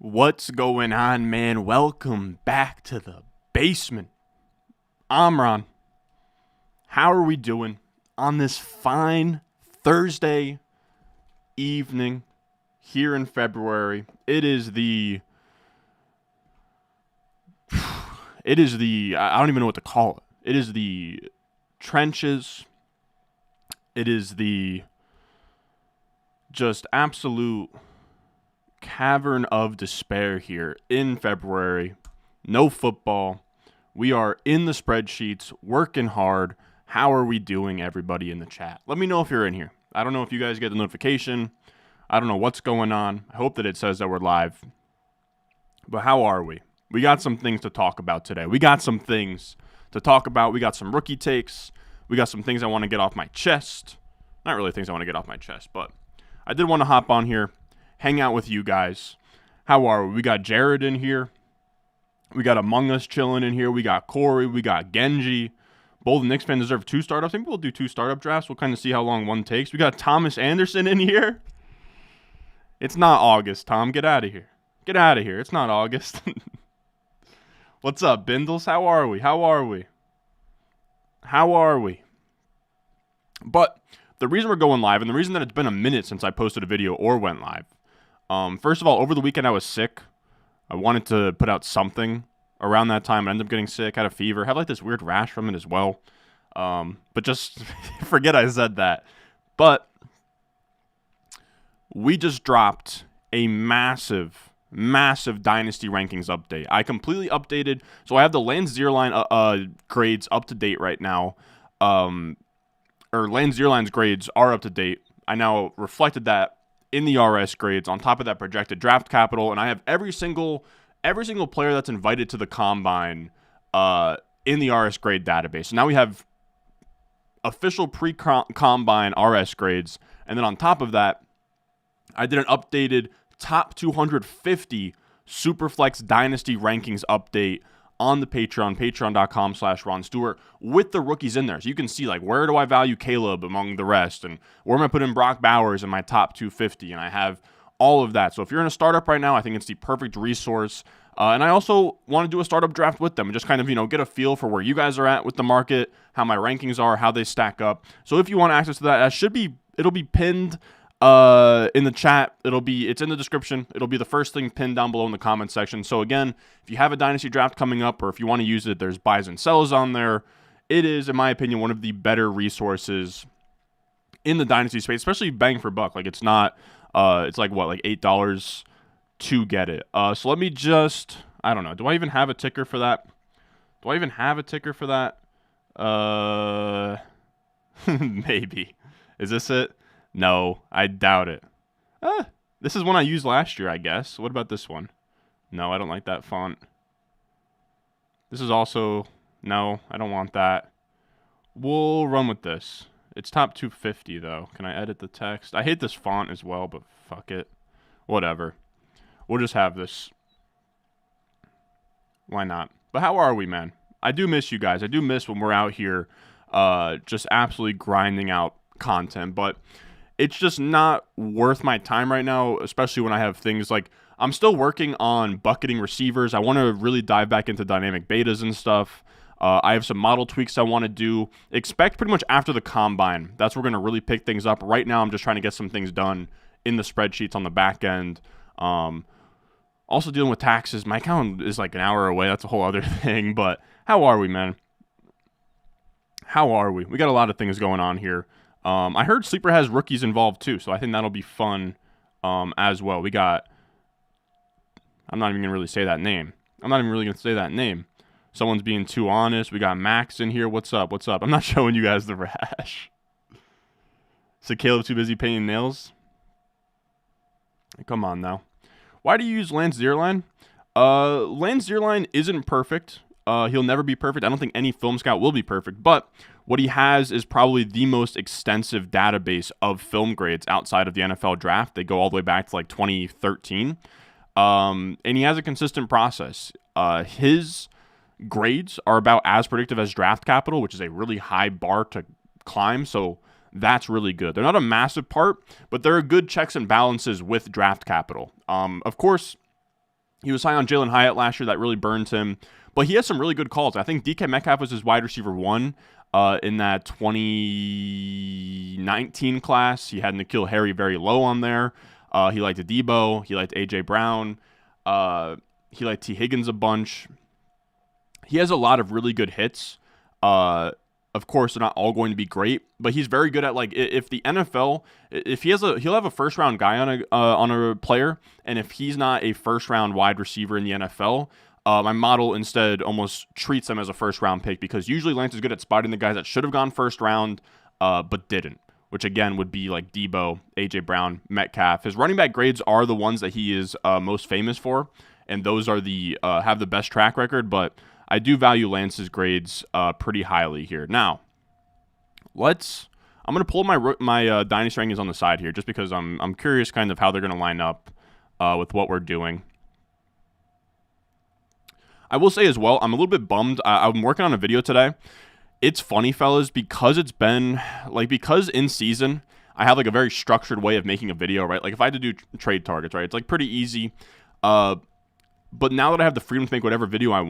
What's going on, man? Welcome back to the basement. I'm Ron. How are we doing on this fine Thursday evening here in February? It is the I don't even know what to call it. It is the trenches. It is the just absolute cavern of despair here in February. No football. We are in the spreadsheets, working hard. How are we doing, everybody in the chat? Let me know if you're in here. I don't know if you guys get the notification. I don't know what's going on. I hope that it says that we're live. But how are we? We got some things to talk about today. We got some things to talk about. We got some rookie takes. We got some things I want to get off my chest. Not really things I want to get off my chest, but I did want to hop on here, hang out with you guys. How are we? We got Jared in here. We got Among Us chilling in here. We got Corey. We got Genji. Both Knicks fans deserve 2 startups. I think we'll do 2 startup drafts. We'll kind of see how long one takes. We got Thomas Anderson in here. It's not August, Tom. Get out of here. Get out of here. It's not August. What's up, Bindles? How are we? How are we? How are we? But the reason we're going live, and the reason that it's been a minute since I posted a video or went live, first of all, over the weekend I was sick. I wanted to put out something around that time. I ended up getting sick, had a fever, had like this weird rash from it as well. But just forget I said that. But we just dropped a massive Dynasty rankings update. I completely updated. So I have the Lance Zierlein grades up to date right now. Or Lance Zierlein's grades are up to date. I now reflected that in the RS grades on top of that projected draft capital, and I have every single player that's invited to the combine in the RS grade database. So now we have official pre-combine RS grades, and then on top of that, I did an updated top 250 Superflex Dynasty rankings update on the Patreon, patreon.com/Ron Stewart, with the rookies in there. So you can see, like, where do I value Caleb among the rest, and where am I putting Brock Bowers in my top 250, and I have all of that. So if you're in a startup right now, I think it's the perfect resource. And I also want to do a startup draft with them and just kind of, get a feel for where you guys are at with the market, how my rankings are, how they stack up. So if you want access to that, it'll be pinned in the chat. It's in the description. It'll be the first thing pinned down below in the comment section. So again, if you have a Dynasty draft coming up, or if you want to use it, there's buys and sells on there. It is, in my opinion, one of the better resources in the Dynasty space, especially bang for buck. Like, it's not, it's like what, like $8 to get it. So let me just, I don't know. Do I even have a ticker for that? Maybe. Is this it? No, I doubt it. This is one I used last year, I guess. What about this one? No, I don't like that font. This is also... No, I don't want that. We'll run with this. It's top 250, though. Can I edit the text? I hate this font as well, but fuck it. Whatever. We'll just have this. Why not? But how are we, man? I do miss you guys. I do miss when we're out here just absolutely grinding out content, but it's just not worth my time right now, especially when I have things like, I'm still working on bucketing receivers. I want to really dive back into dynamic betas and stuff. I have some model tweaks I want to do. Expect pretty much after the combine. That's where we're going to really pick things up. Right now, I'm just trying to get some things done in the spreadsheets on the back end. Also dealing with taxes. My account is like an hour away. That's a whole other thing. But how are we, man? How are we? We got a lot of things going on here. I heard Sleeper has rookies involved too, so I think that'll be fun as well. We got... I'm not even going to really say that name. Someone's being too honest. We got Max in here. What's up? I'm not showing you guys the rash. So Caleb too busy painting nails? Come on now. Why do you use Lance Zierlein? Lance Zierlein isn't perfect. He'll never be perfect. I don't think any film scout will be perfect, but what he has is probably the most extensive database of film grades outside of the NFL draft. They go all the way back to like 2013. And he has a consistent process. His grades are about as predictive as draft capital, which is a really high bar to climb. So that's really good. They're not a massive part, but they're good checks and balances with draft capital. Of course, He was high on Jalen Hyatt last year. That really burned him. But he has some really good calls. I think DK Metcalf was his wide receiver 1 in that 2019 class. He had N'Keal Harry very low on there. He liked Debo. He liked A.J. Brown. He liked T. Higgins a bunch. He has a lot of really good hits. Of course, they're not all going to be great, but he's very good at, like, if the NFL, if he'll have a first round guy on a player, and if he's not a first round wide receiver in the NFL, my model instead almost treats them as a first round pick, because usually Lance is good at spotting the guys that should have gone first round, but didn't, which again would be like Debo, AJ Brown, Metcalf. His running back grades are the ones that he is most famous for, and those are the have the best track record, but I do value Lance's grades pretty highly here. Now, I'm going to pull my Dynasty rankings on the side here, just because I'm curious kind of how they're going to line up with what we're doing. I will say as well, I'm a little bit bummed. I'm working on a video today. It's funny, fellas, because it's been, like, because in season, I have, like, a very structured way of making a video, right? Like, if I had to do trade targets, right, it's, like, pretty easy. But now that I have the freedom to make whatever video I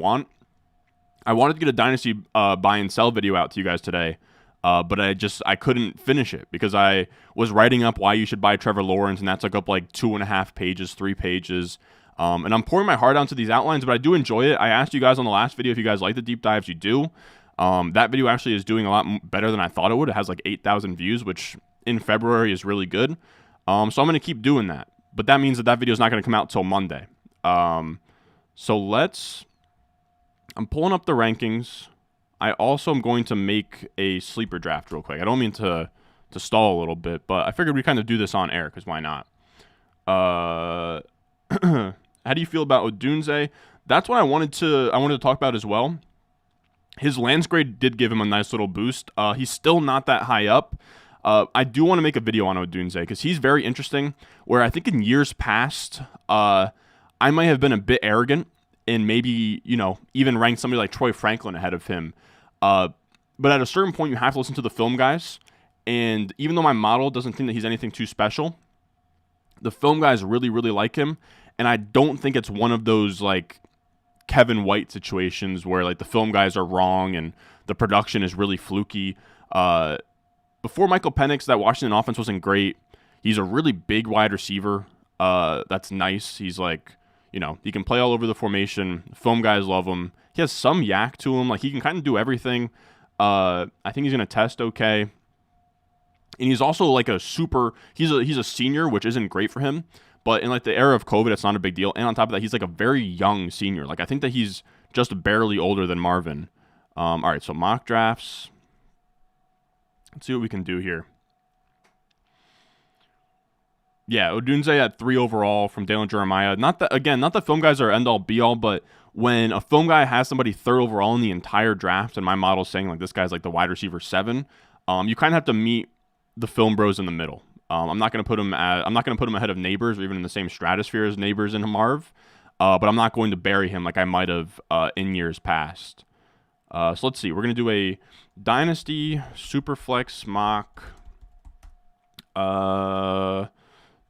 wanted to get a Dynasty buy and sell video out to you guys today, but I couldn't finish it because I was writing up why you should buy Trevor Lawrence, and that took up like 2.5 pages, 3 pages. And I'm pouring my heart out to these outlines, but I do enjoy it. I asked you guys on the last video if you guys like the deep dives. You do. That video actually is doing a lot better than I thought it would. It has like 8,000 views, which in February is really good. So I'm going to keep doing that. But that means that video is not going to come out till Monday. I'm pulling up the rankings. I also am going to make a sleeper draft real quick. I don't mean to stall a little bit, but I figured we kind of do this on air, because why not? How do you feel about Odunze? That's what I wanted to talk about as well. His Lance grade did give him a nice little boost. He's still not that high up. I do want to make a video on Odunze because he's very interesting, where I think in years past, I might have been a bit arrogant and maybe, even rank somebody like Troy Franklin ahead of him. But at a certain point, you have to listen to the film guys. And even though my model doesn't think that he's anything too special, the film guys really, really like him. And I don't think it's one of those, like, Kevin White situations where, like, the film guys are wrong and the production is really fluky. Before Michael Penix, that Washington offense wasn't great. He's a really big wide receiver. That's nice. He's like, he can play all over the formation. Film guys love him. He has some yak to him. Like, he can kind of do everything. I think he's going to test okay. And he's also like he's a senior, which isn't great for him. But in, like, the era of COVID, it's not a big deal. And on top of that, he's like a very young senior. Like, I think that he's just barely older than Marvin. All right, so mock drafts. Let's see what we can do here. Yeah, Odunze at 3 overall from Dalen Jeremiah. Not that film guys are end-all, be-all, but when a film guy has somebody 3rd overall in the entire draft, and my model's saying, like, this guy's like the wide receiver 7, you kind of have to meet the film bros in the middle. I'm not going to put him ahead of Neighbors or even in the same stratosphere as Neighbors and Marv, but I'm not going to bury him like I might have in years past. So let's see. We're going to do a Dynasty Superflex mock.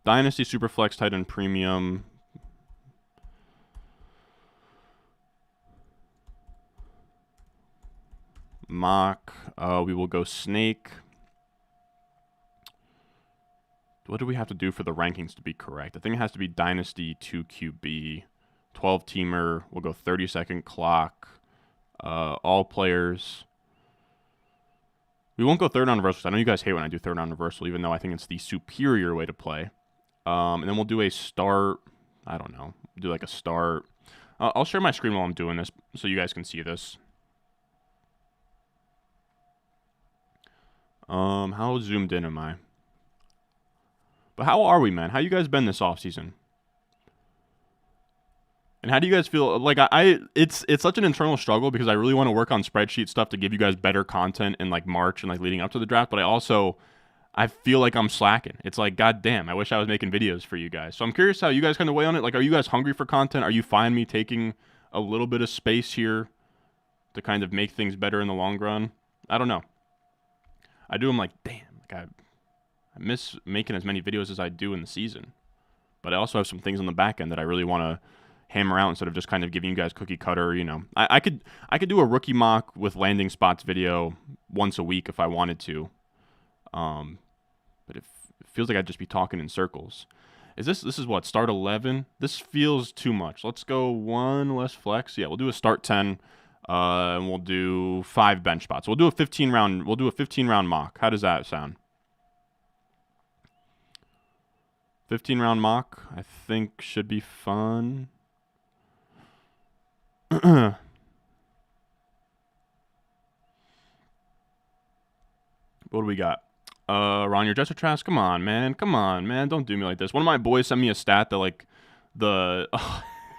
Dynasty Superflex Tight End Premium. Mock. We will go Snake. What do we have to do for the rankings to be correct? I think it has to be Dynasty 2QB. 12-teamer. We'll go 30-second clock. All players. We won't go third round reversal. I know you guys hate when I do third round reversal, even though I think it's the superior way to play. And then we'll do a start. I don't know. Do like a start. I'll share my screen while I'm doing this so you guys can see this. How zoomed in am I? But how are we, man? How you guys been this offseason? And how do you guys feel? Like, it's such an internal struggle because I really want to work on spreadsheet stuff to give you guys better content in, like, March and, like, leading up to the draft. But I feel like I'm slacking. It's like, God damn, I wish I was making videos for you guys. So I'm curious how you guys kind of weigh on it. Like, are you guys hungry for content? Are you fine me taking a little bit of space here to kind of make things better in the long run? I don't know. I do. I'm like, damn, like I miss making as many videos as I do in the season. But I also have some things on the back end that I really want to hammer out instead of just kind of giving you guys cookie cutter. You know, I could do a rookie mock with landing spots video once a week if I wanted to. But it feels like I'd just be talking in circles. This is what, start 11? This feels too much. Let's go 1 less flex. Yeah, we'll do a start 10, and we'll do 5 bench spots. We'll do a 15 round mock. How does that sound? 15 round mock, I think should be fun. What do we got? Ron, your Jets are trash. Come on, man. Don't do me like this. One of my boys sent me a stat that, like, why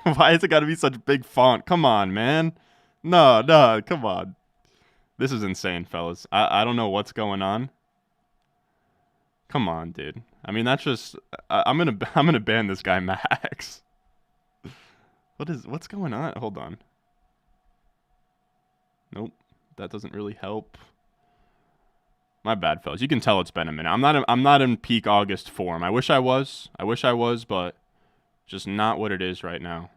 has it got to be such big font? Come on, man. No, come on. This is insane, fellas. I don't know what's going on. Come on, dude. I mean, that's just, I'm gonna ban this guy, Max. What's going on? Hold on. Nope. That doesn't really help. My bad, fellas. You can tell it's been a minute. I'm not in peak August form. I wish I was, but just not what it is right now.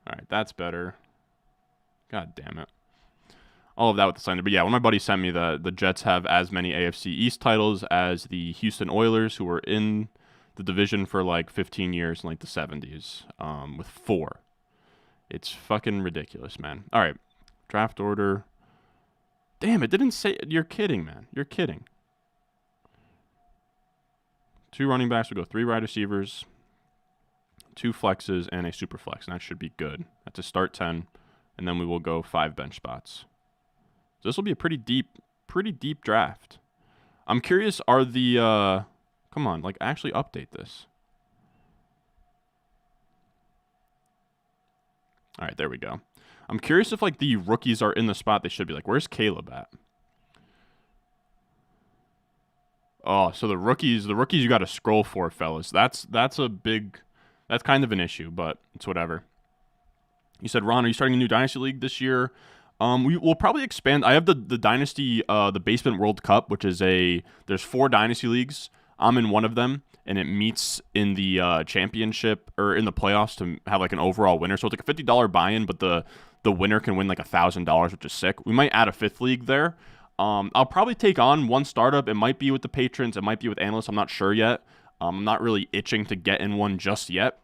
All right, that's better. God damn it. All of that with the slander. But yeah, one of my buddies sent me that the Jets have as many AFC East titles as the Houston Oilers, who were in the division for like 15 years in like the 70s, with 4. It's fucking ridiculous, man. All right, draft order. Damn, it didn't say. You're kidding, man. You're kidding. 2 running backs. We'll go 3 wide receivers, 2 flexes, and a super flex, and that should be good. That's a start 10, and then we will go 5 bench spots. So this will be a pretty deep draft. I'm curious, are the come on, like, actually update this. All right, there we go. I'm curious if, like, the rookies are in the spot they should be. Like, where's Caleb at? Oh, so the rookies you got to scroll for, fellas. That's kind of an issue, but it's whatever. You said, Ron, are you starting a new Dynasty League this year? We'll probably expand. I have the Dynasty, the Basement World Cup, which is there's 4 Dynasty Leagues. I'm in one of them, and it meets in the championship or in the playoffs to have like an overall winner. So it's like a $50 buy-in, but the winner can win like $1,000, which is sick. We might add a 5th league there. I'll probably take on one startup. It might be with the patrons. It might be with analysts. I'm not sure yet. I'm not really itching to get in one just yet.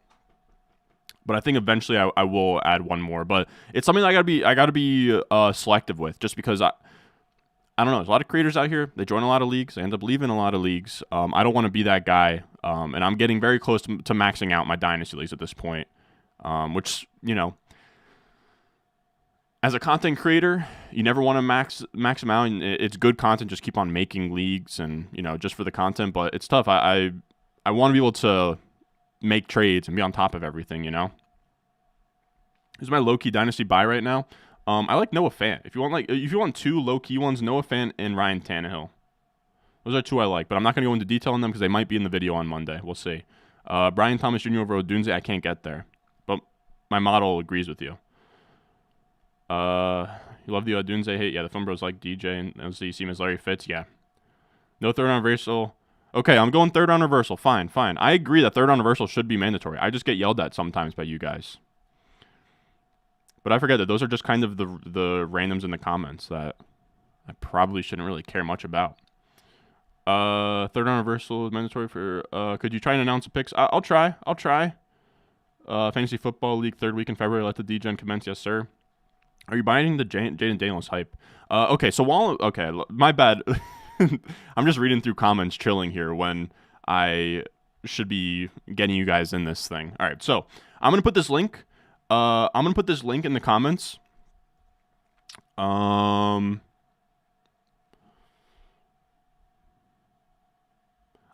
But I think eventually I will add one more. But it's something that I gotta be selective with, just because I don't know. There's a lot of creators out here. They join a lot of leagues. They end up leaving a lot of leagues. I don't want to be that guy. And I'm getting very close to maxing out my Dynasty leagues at this point. Which, you know, as a content creator, you never want to max them out. And it's good content. Just keep on making leagues and, you know, just for the content. But it's tough. I want to be able to make trades and be on top of everything, you know. This is my low-key Dynasty buy right now. I like Noah Fant. If you want 2 low-key ones, Noah Fant and Ryan Tannehill. Those are 2 I like, but I'm not going to go into detail on them because they might be in the video on Monday. We'll see. Brian Thomas Jr. over Odunze, I can't get there. But my model agrees with you. You love the Odunze hate? Yeah, the Fun Bros like DJ, and obviously you see him as Larry Fitz. Yeah. No 3rd round reversal. Okay, I'm going 3rd round reversal. Fine. I agree that 3rd round reversal should be mandatory. I just get yelled at sometimes by you guys. But I forget that those are just kind of the randoms in the comments that I probably shouldn't really care much about. 3rd round reversal is mandatory for. Could you try and announce the picks? I'll try. Fantasy Football League 3rd week in February. Let the DGen commence. Yes, sir. Are you buying the Jaden Daniels hype? Okay, so my bad. I'm just reading through comments, chilling here when I should be getting you guys in this thing. All right, so I'm gonna put this link. In the comments. I'm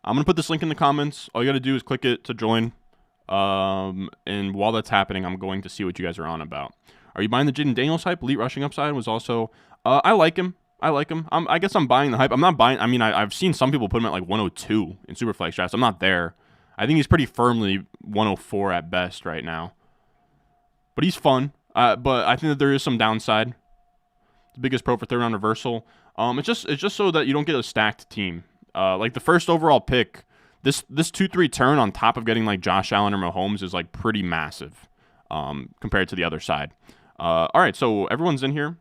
gonna put this link in the comments. All you gotta do is click it to join. And while that's happening, I'm going to see what you guys are on about. Are you buying the Jaden Daniels hype? Elite rushing upside was also. I like him. I guess I'm buying the hype. I'm not buying. I mean, I've seen some people put him at like 102 in Superflex drafts. I'm not there. I think he's pretty firmly 104 at best right now. But he's fun. But I think that there is some downside. The biggest pro for 3rd round reversal. It's just so that you don't get a stacked team. Like the first overall pick, This 2-3 turn on top of getting like Josh Allen or Mahomes is like pretty massive compared to the other side. All right, so everyone's in here.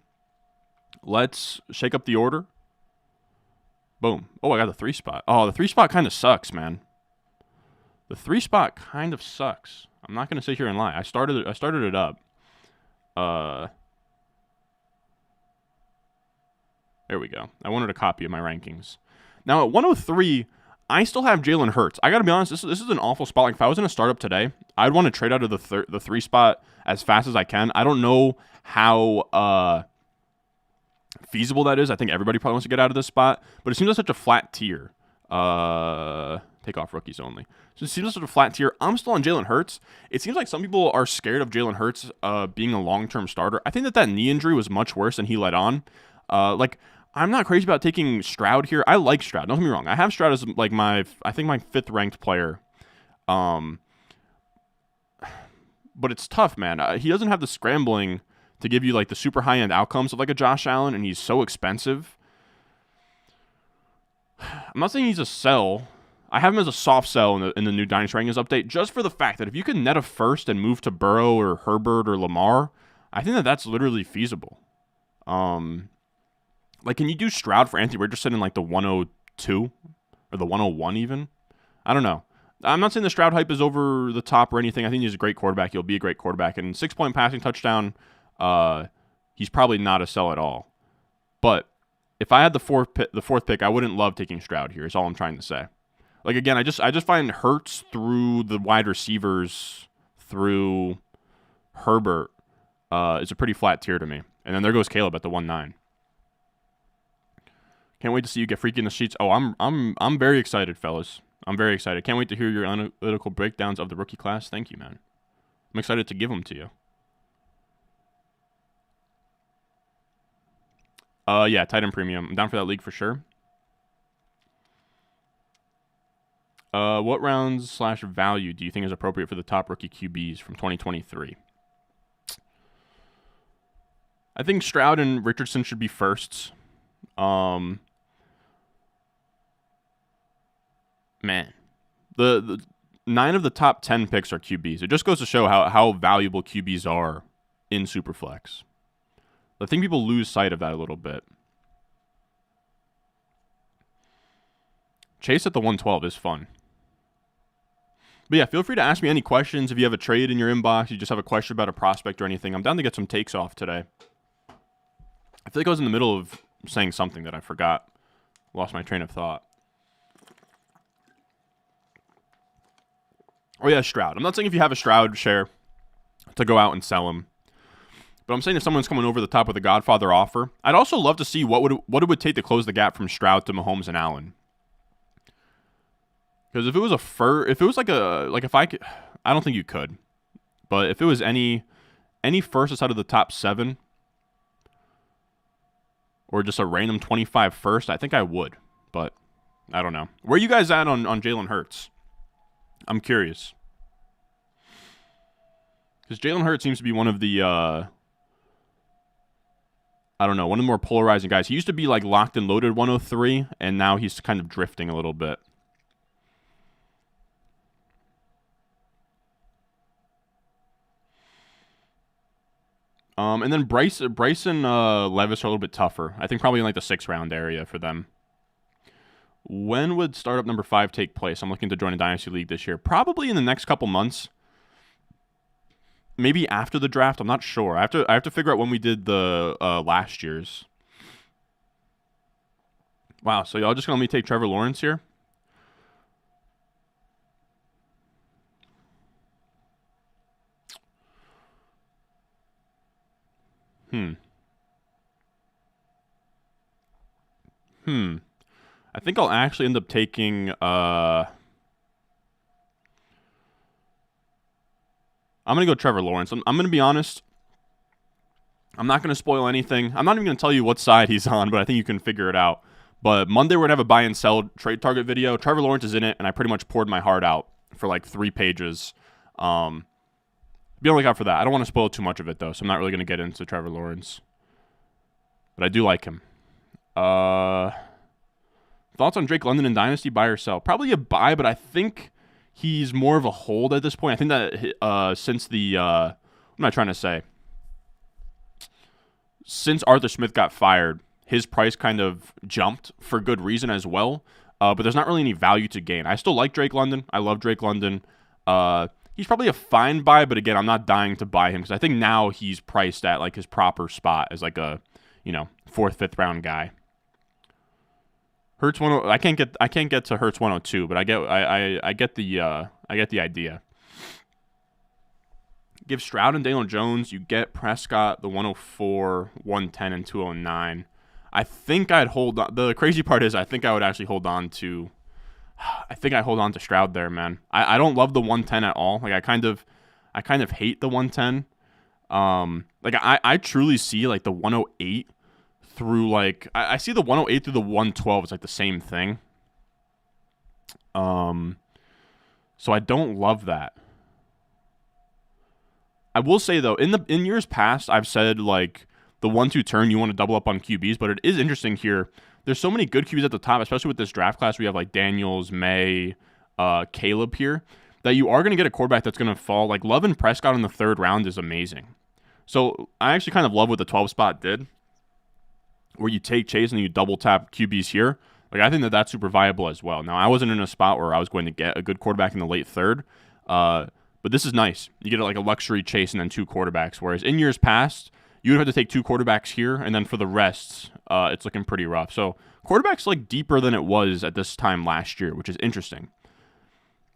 Let's shake up the order. Boom. Oh, I got the 3 spot. Oh, the 3 spot kind of sucks, man. The 3 spot kind of sucks. I'm not gonna sit here and lie. I started it up. There we go. I wanted a copy of my rankings. Now at 103, I still have Jalen Hurts. I gotta be honest. This is an awful spot. Like if I was in a startup today, I'd want to trade out of the 3 spot as fast as I can. I don't know how feasible that is. I think everybody probably wants to get out of this spot, but it seems like such a flat tier. Take off rookies only. So it seems like such a flat tier. I'm still on Jalen Hurts. It seems like some people are scared of Jalen Hurts being a long-term starter. I think that knee injury was much worse than he let on. I'm not crazy about taking Stroud here. I like Stroud. Don't get me wrong. I have Stroud as like my 5th ranked player. But it's tough, man. He doesn't have the scrambling to give you like the super high-end outcomes of like a Josh Allen, and he's so expensive. I'm not saying he's a sell. I have him as a soft sell in the new Dynasty Rankings update, just for the fact that if you can net a first and move to Burrow or Herbert or Lamar, I think that's literally feasible. Like, can you do Stroud for Anthony Richardson in like the 102 or the 101 even? I don't know. I'm not saying the Stroud hype is over the top or anything. I think he's a great quarterback. He'll be a great quarterback. And 6-point passing touchdown, he's probably not a sell at all. But if I had the fourth pick, I wouldn't love taking Stroud here. Is all I'm trying to say. Like again, I just find Hurts through the wide receivers through Herbert is a pretty flat tier to me. And then there goes Caleb at the 1-9. Can't wait to see you get freaky in the sheets. Oh, I'm very excited, fellas. I'm very excited. Can't wait to hear your analytical breakdowns of the rookie class. Thank you, man. I'm excited to give them to you. Yeah, tight end premium. I'm down for that league for sure. What rounds/value do you think is appropriate for the top rookie QBs from 2023? I think Stroud and Richardson should be firsts. Man, the 9 of the top 10 picks are QBs. It just goes to show how valuable QBs are in Superflex. I think people lose sight of that a little bit. Chase at the 112 is fun. But yeah, feel free to ask me any questions. If you have a trade in your inbox, you just have a question about a prospect or anything, I'm down to get some takes off today. I feel like I was in the middle of saying something that I forgot. Lost my train of thought. Oh yeah, Stroud. I'm not saying if you have a Stroud share to go out and sell him. But I'm saying if someone's coming over the top with a Godfather offer, I'd also love to see what it would take to close the gap from Stroud to Mahomes and Allen. Because if it was I don't think you could. But if it was any first outside of the top 7, or just a random 25 first, I think I would. But I don't know. Where are you guys at on Jalen Hurts? I'm curious. Because Jalen Hurts seems to be one of the, one of the more polarizing guys. He used to be like locked and loaded 103, and now he's kind of drifting a little bit. And then Bryce and Levis are a little bit tougher. I think probably in like the 6th round area for them. When would startup number 5 take place? I'm looking to join a Dynasty League this year. Probably in the next couple months. Maybe after the draft. I'm not sure. I have to figure out when we did the last year's. Wow, so y'all just going to let me take Trevor Lawrence here? I think I'll actually end up taking, I'm going to go Trevor Lawrence. I'm going to be honest. I'm not going to spoil anything. I'm not even going to tell you what side he's on, but I think you can figure it out. But Monday we're going to have a buy and sell trade target video. Trevor Lawrence is in it, and I pretty much poured my heart out for like 3 pages. Be on the lookout for that. I don't want to spoil too much of it, though, so I'm not really going to get into Trevor Lawrence. But I do like him. Thoughts on Drake London in Dynasty, buy or sell? Probably a buy, but I think he's more of a hold at this point. I think that since the what am I trying to say? Since Arthur Smith got fired, his price kind of jumped for good reason as well. But there's not really any value to gain. I still like Drake London. I love Drake London. He's probably a fine buy, but again, I'm not dying to buy him because I think now he's priced at like his proper spot as like a, 4th, 5th round guy. Hurts I can't get to Hurts 102, but I get the idea. Give Stroud and Daniel Jones, you get Prescott, the 104, 110, and 209. I think I'd hold on. The crazy part is I think I would actually hold on to Stroud there, man. I don't love the 110 at all. Like I kind of hate the 110. I truly see like the 108 through like I see the 108 through the 112 is like the same thing. So I don't love that. I will say though, in years past, I've said like the 1-2 turn you want to double up on QBs, but it is interesting here. There's so many good QBs at the top, especially with this draft class. We have like Daniels, May, Caleb here, that you are going to get a quarterback that's going to fall. Like Love and Prescott in the 3rd round is amazing. So I actually kind of love what the 12 spot did, where you take Chase and you double tap QBs here. Like I think that that's super viable as well. Now I wasn't in a spot where I was going to get a good quarterback in the late 3rd, but this is nice. You get like a luxury Chase and then 2 quarterbacks. Whereas in years past, you would have to take 2 quarterbacks here, and then for the rest, it's looking pretty rough. So quarterbacks like deeper than it was at this time last year, which is interesting.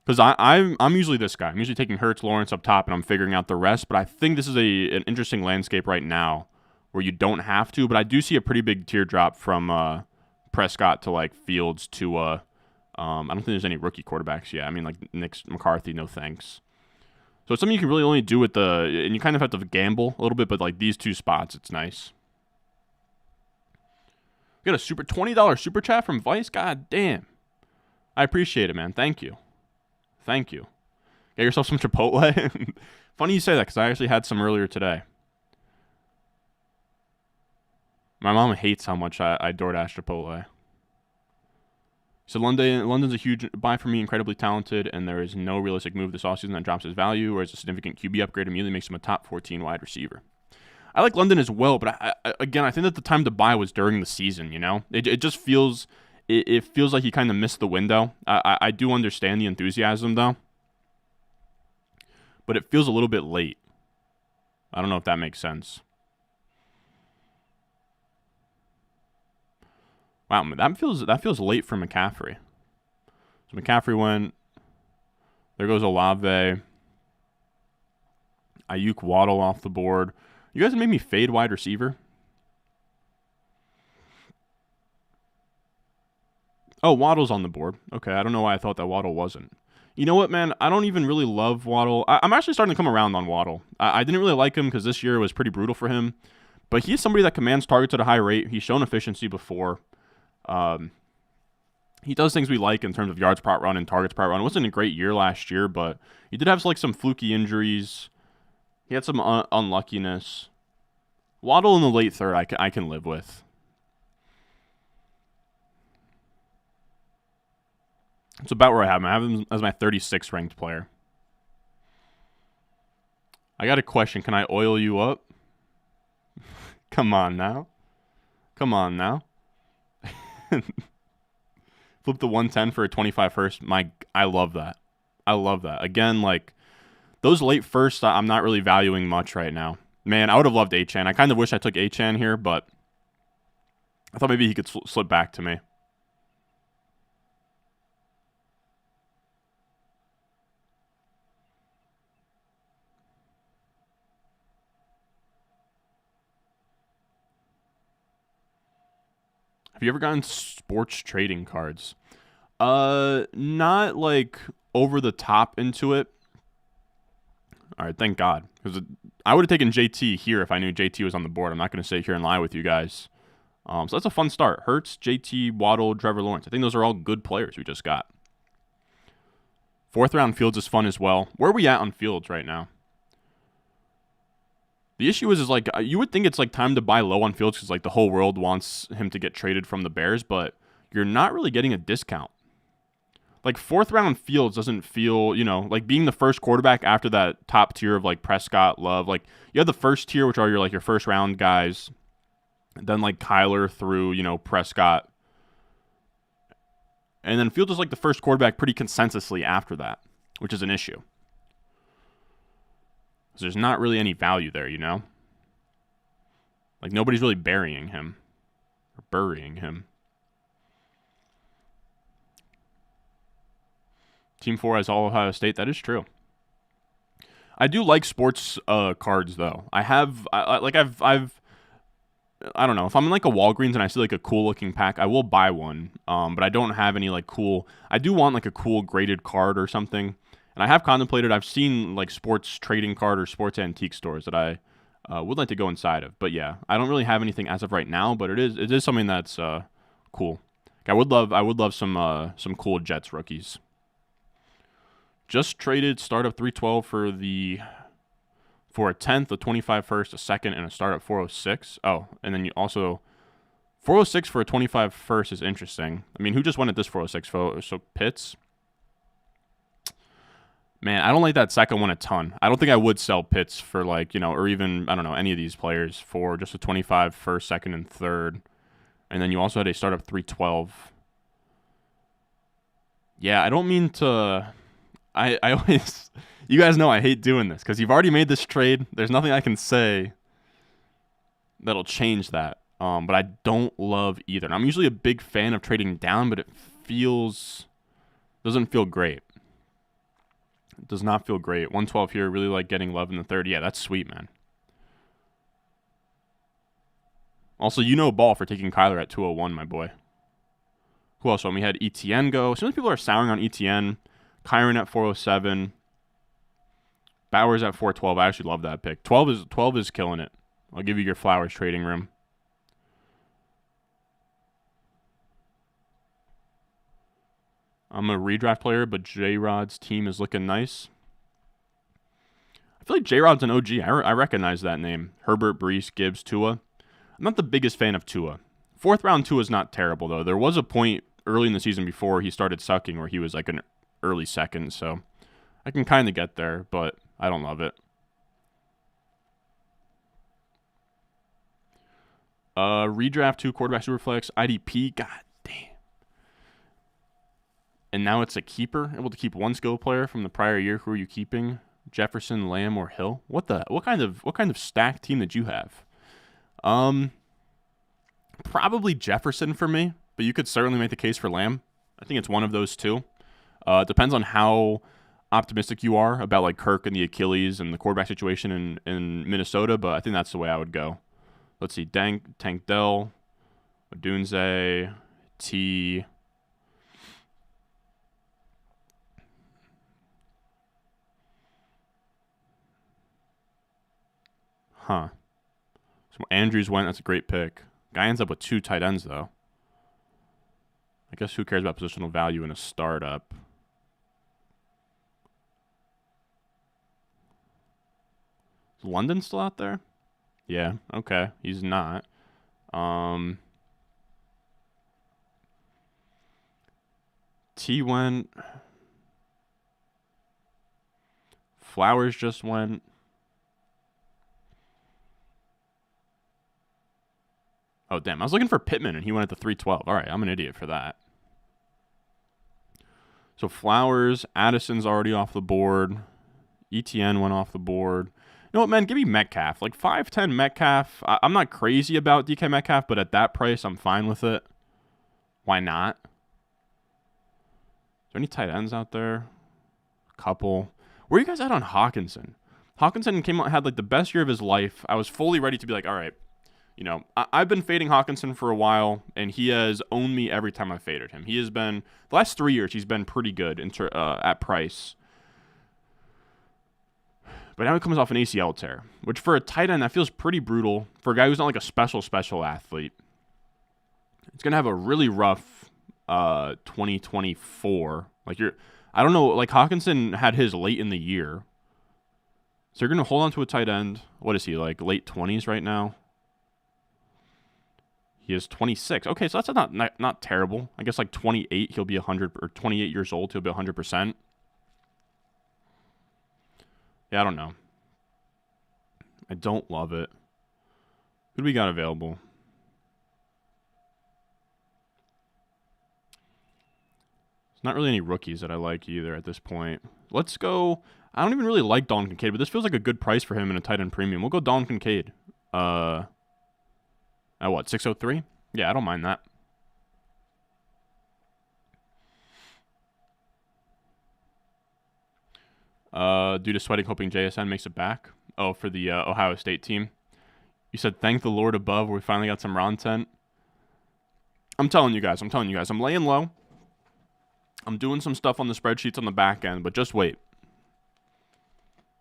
Because I'm usually this guy. I'm usually taking Hurts, Lawrence up top, and I'm figuring out the rest. But I think this is an interesting landscape right now where you don't have to. But I do see a pretty big teardrop from Prescott to like Fields to I don't think there's any rookie quarterbacks yet. I mean like Nick McCarthy, no thanks. So it's something you can really only do with and you kind of have to gamble a little bit, but like these 2 spots, it's nice. We got a $20 super chat from Vice. God damn. I appreciate it, man. Thank you. Get yourself some Chipotle. Funny you say that because I actually had some earlier today. My mom hates how much I DoorDash Chipotle. So London's a huge buy for me, incredibly talented, and there is no realistic move this offseason that drops his value, whereas a significant QB upgrade immediately makes him a top 14 wide receiver. I like London as well, but I think that the time to buy was during the season, It just feels it feels like he kind of missed the window. I do understand the enthusiasm, though, but it feels a little bit late. I don't know if that makes sense. Wow, that feels late for McCaffrey. So McCaffrey went. There goes Olave. Ayuk, Waddle off the board. You guys made me fade wide receiver. Oh, Waddle's on the board. Okay, I don't know why I thought that Waddle wasn't. You know what, man? I don't even really love Waddle. I'm actually starting to come around on Waddle. I didn't really like him because this year was pretty brutal for him. But he's somebody that commands targets at a high rate. He's shown efficiency before. He does things we like in terms of yards per run and targets per run. It wasn't a great year last year, but he did have like some fluky injuries. He had some unluckiness. Waddle in the late 3rd, I can live with. It's about where I have him. I have him as my 36th ranked player. I got a question. Can I oil you up? Come on now. Flip the 110 for a 25 first. I love that. Again, like those late firsts, I'm not really valuing much right now. Man, I would have loved Achane. I kind of wish I took Achane here, but I thought maybe he could slip back to me. Have you ever gotten sports trading cards? Not like over the top into it. All right, thank God. Because I would have taken JT here if I knew JT was on the board. I'm not going to sit here and lie with you guys. So that's a fun start. Hurts, JT, Waddle, Trevor Lawrence. I think those are all good players we just got. 4th round Fields is fun as well. Where are we at on Fields right now? The issue is like, you would think it's like time to buy low on Fields because like the whole world wants him to get traded from the Bears, but you're not really getting a discount. Like, 4th round Fields doesn't feel, like being the first quarterback after that top tier of like Prescott, Love. Like, you have the first tier, which are your first round guys. Then like Kyler through, Prescott. And then Fields is like the first quarterback pretty consensusly after that, which is an issue. So there's not really any value there, Like, nobody's really burying him. Or burying him. Team 4 has all Ohio State. That is true. I do like sports cards though. I don't know, if I'm in like a Walgreens and I see like a cool looking pack, I will buy one. But I don't have any like cool. I do want like a cool graded card or something. And I have contemplated. I've seen like sports trading card or sports antique stores that I would like to go inside of. But yeah, I don't really have anything as of right now. But it is something that's cool. I would love some cool Jets rookies. Just traded startup 312 for a 10th, a 25 first, a second, and a startup 406. Oh, and then you also 406 for a 25 first is interesting. I mean, who just went at this 406? So Pitts. Man, I don't like that second one a ton. I don't think I would sell Pitts for like, or even, I don't know, any of these players for just a 25 first, second, and third. And then you also had a startup 312. Yeah, I don't mean to... I always, you guys know I hate doing this because you've already made this trade. There's nothing I can say that'll change that. But I don't love either. And I'm usually a big fan of trading down, but it doesn't feel great. It does not feel great. 112 here, really like getting love in the third. Yeah, that's sweet, man. Also, ball for taking Kyler at 201, my boy. Who else? We had ETN go. Some of the people are souring on ETN. Kyron at 407. Bowers at 412. I actually love that pick. 12 is killing it. I'll give you your Flowers trading room. I'm a redraft player, but J-Rod's team is looking nice. I feel like J-Rod's an OG. I recognize that name. Herbert, Brees, Gibbs, Tua. I'm not the biggest fan of Tua. 4th round Tua is not terrible, though. There was a point early in the season before he started sucking where he was like an early second, so I can kind of get there, but I don't love it. Redraft 2 quarterback superflex IDP. God damn. And now it's a keeper, able to keep one skill player from the prior year. Who are you keeping? Jefferson, Lamb, or Hill? What kind of stacked team did you have? Probably Jefferson for me, but you could certainly make the case for Lamb. I think it's one of those two. It depends on how optimistic you are about like Kirk and the Achilles and the quarterback situation in Minnesota, but I think that's the way I would go. Let's see, Tank Dell, Odunze, T. So Andrews went. That's a great pick. Guy ends up with 2 tight ends, though. I guess who cares about positional value in a startup? Is London still out there? Yeah, okay. He's not. T went. Flowers just went. Oh, damn. I was looking for Pittman, and he went at the 312. All right, I'm an idiot for that. So Flowers, Addison's already off the board. ETN went off the board. You know what, man? Give me Metcalf. Like 5'10 Metcalf. I'm not crazy about DK Metcalf, but at that price, I'm fine with it. Why not? Is there any tight ends out there? A couple. Where are you guys at on Hawkinson? Hawkinson had like the best year of his life. I was fully ready to be like, all right, you know, I've been fading Hawkinson for a while, and he has owned me every time I faded him. He has been, the last 3 years, he's been pretty good at price. But now he comes off an ACL tear, which for a tight end, that feels pretty brutal. For a guy who's not like a special athlete, it's going to have a really rough 2024. I don't know, like Hawkinson had his late in the year. So you're going to hold on to a tight end. What is he, like late 20s right now? He is 26. Okay, so that's not terrible. I guess like 28, he'll be 100, or 28 years old, he'll be 100%. Yeah, I don't know. I don't love it. Who do we got available? There's not really any rookies that I like either at this point. Let's go. I don't even really like Dalton Kincaid, but this feels like a good price for him in a tight end premium. We'll go Dalton Kincaid. At what, 603? Yeah, I don't mind that. Due to sweating, hoping JSN makes it back. Oh, for the Ohio State team. You said, thank the Lord above. We finally got some Rontent. I'm telling you guys. I'm laying low. I'm doing some stuff on the spreadsheets on the back end, but just wait.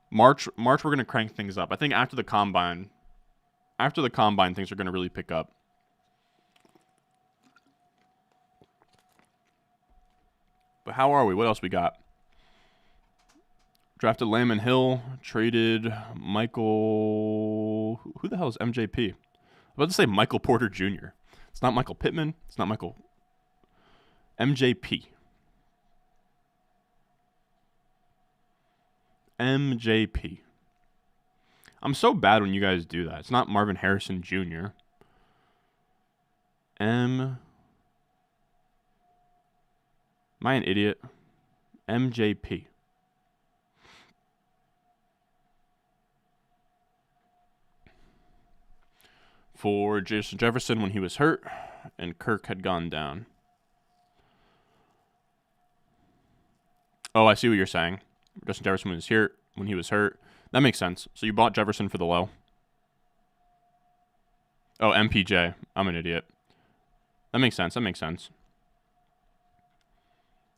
March, we're going to crank things up. I think after the combine, things are going to really pick up. But how are we? What else we got? Drafted Lamb and Hill. Traded Michael. Who the hell is MJP? I was about to say Michael Porter Jr. It's not Michael Pittman. It's not Michael. MJP. MJP. I'm so bad when you guys do that. It's not Marvin Harrison Jr. Am I an idiot? MJP. For Jason Jefferson when he was hurt and Kirk had gone down. Oh, I see what you're saying. Justin Jefferson was here when he was hurt. That makes sense. So you bought Jefferson for the low. Oh, MPJ. I'm an idiot. That makes sense.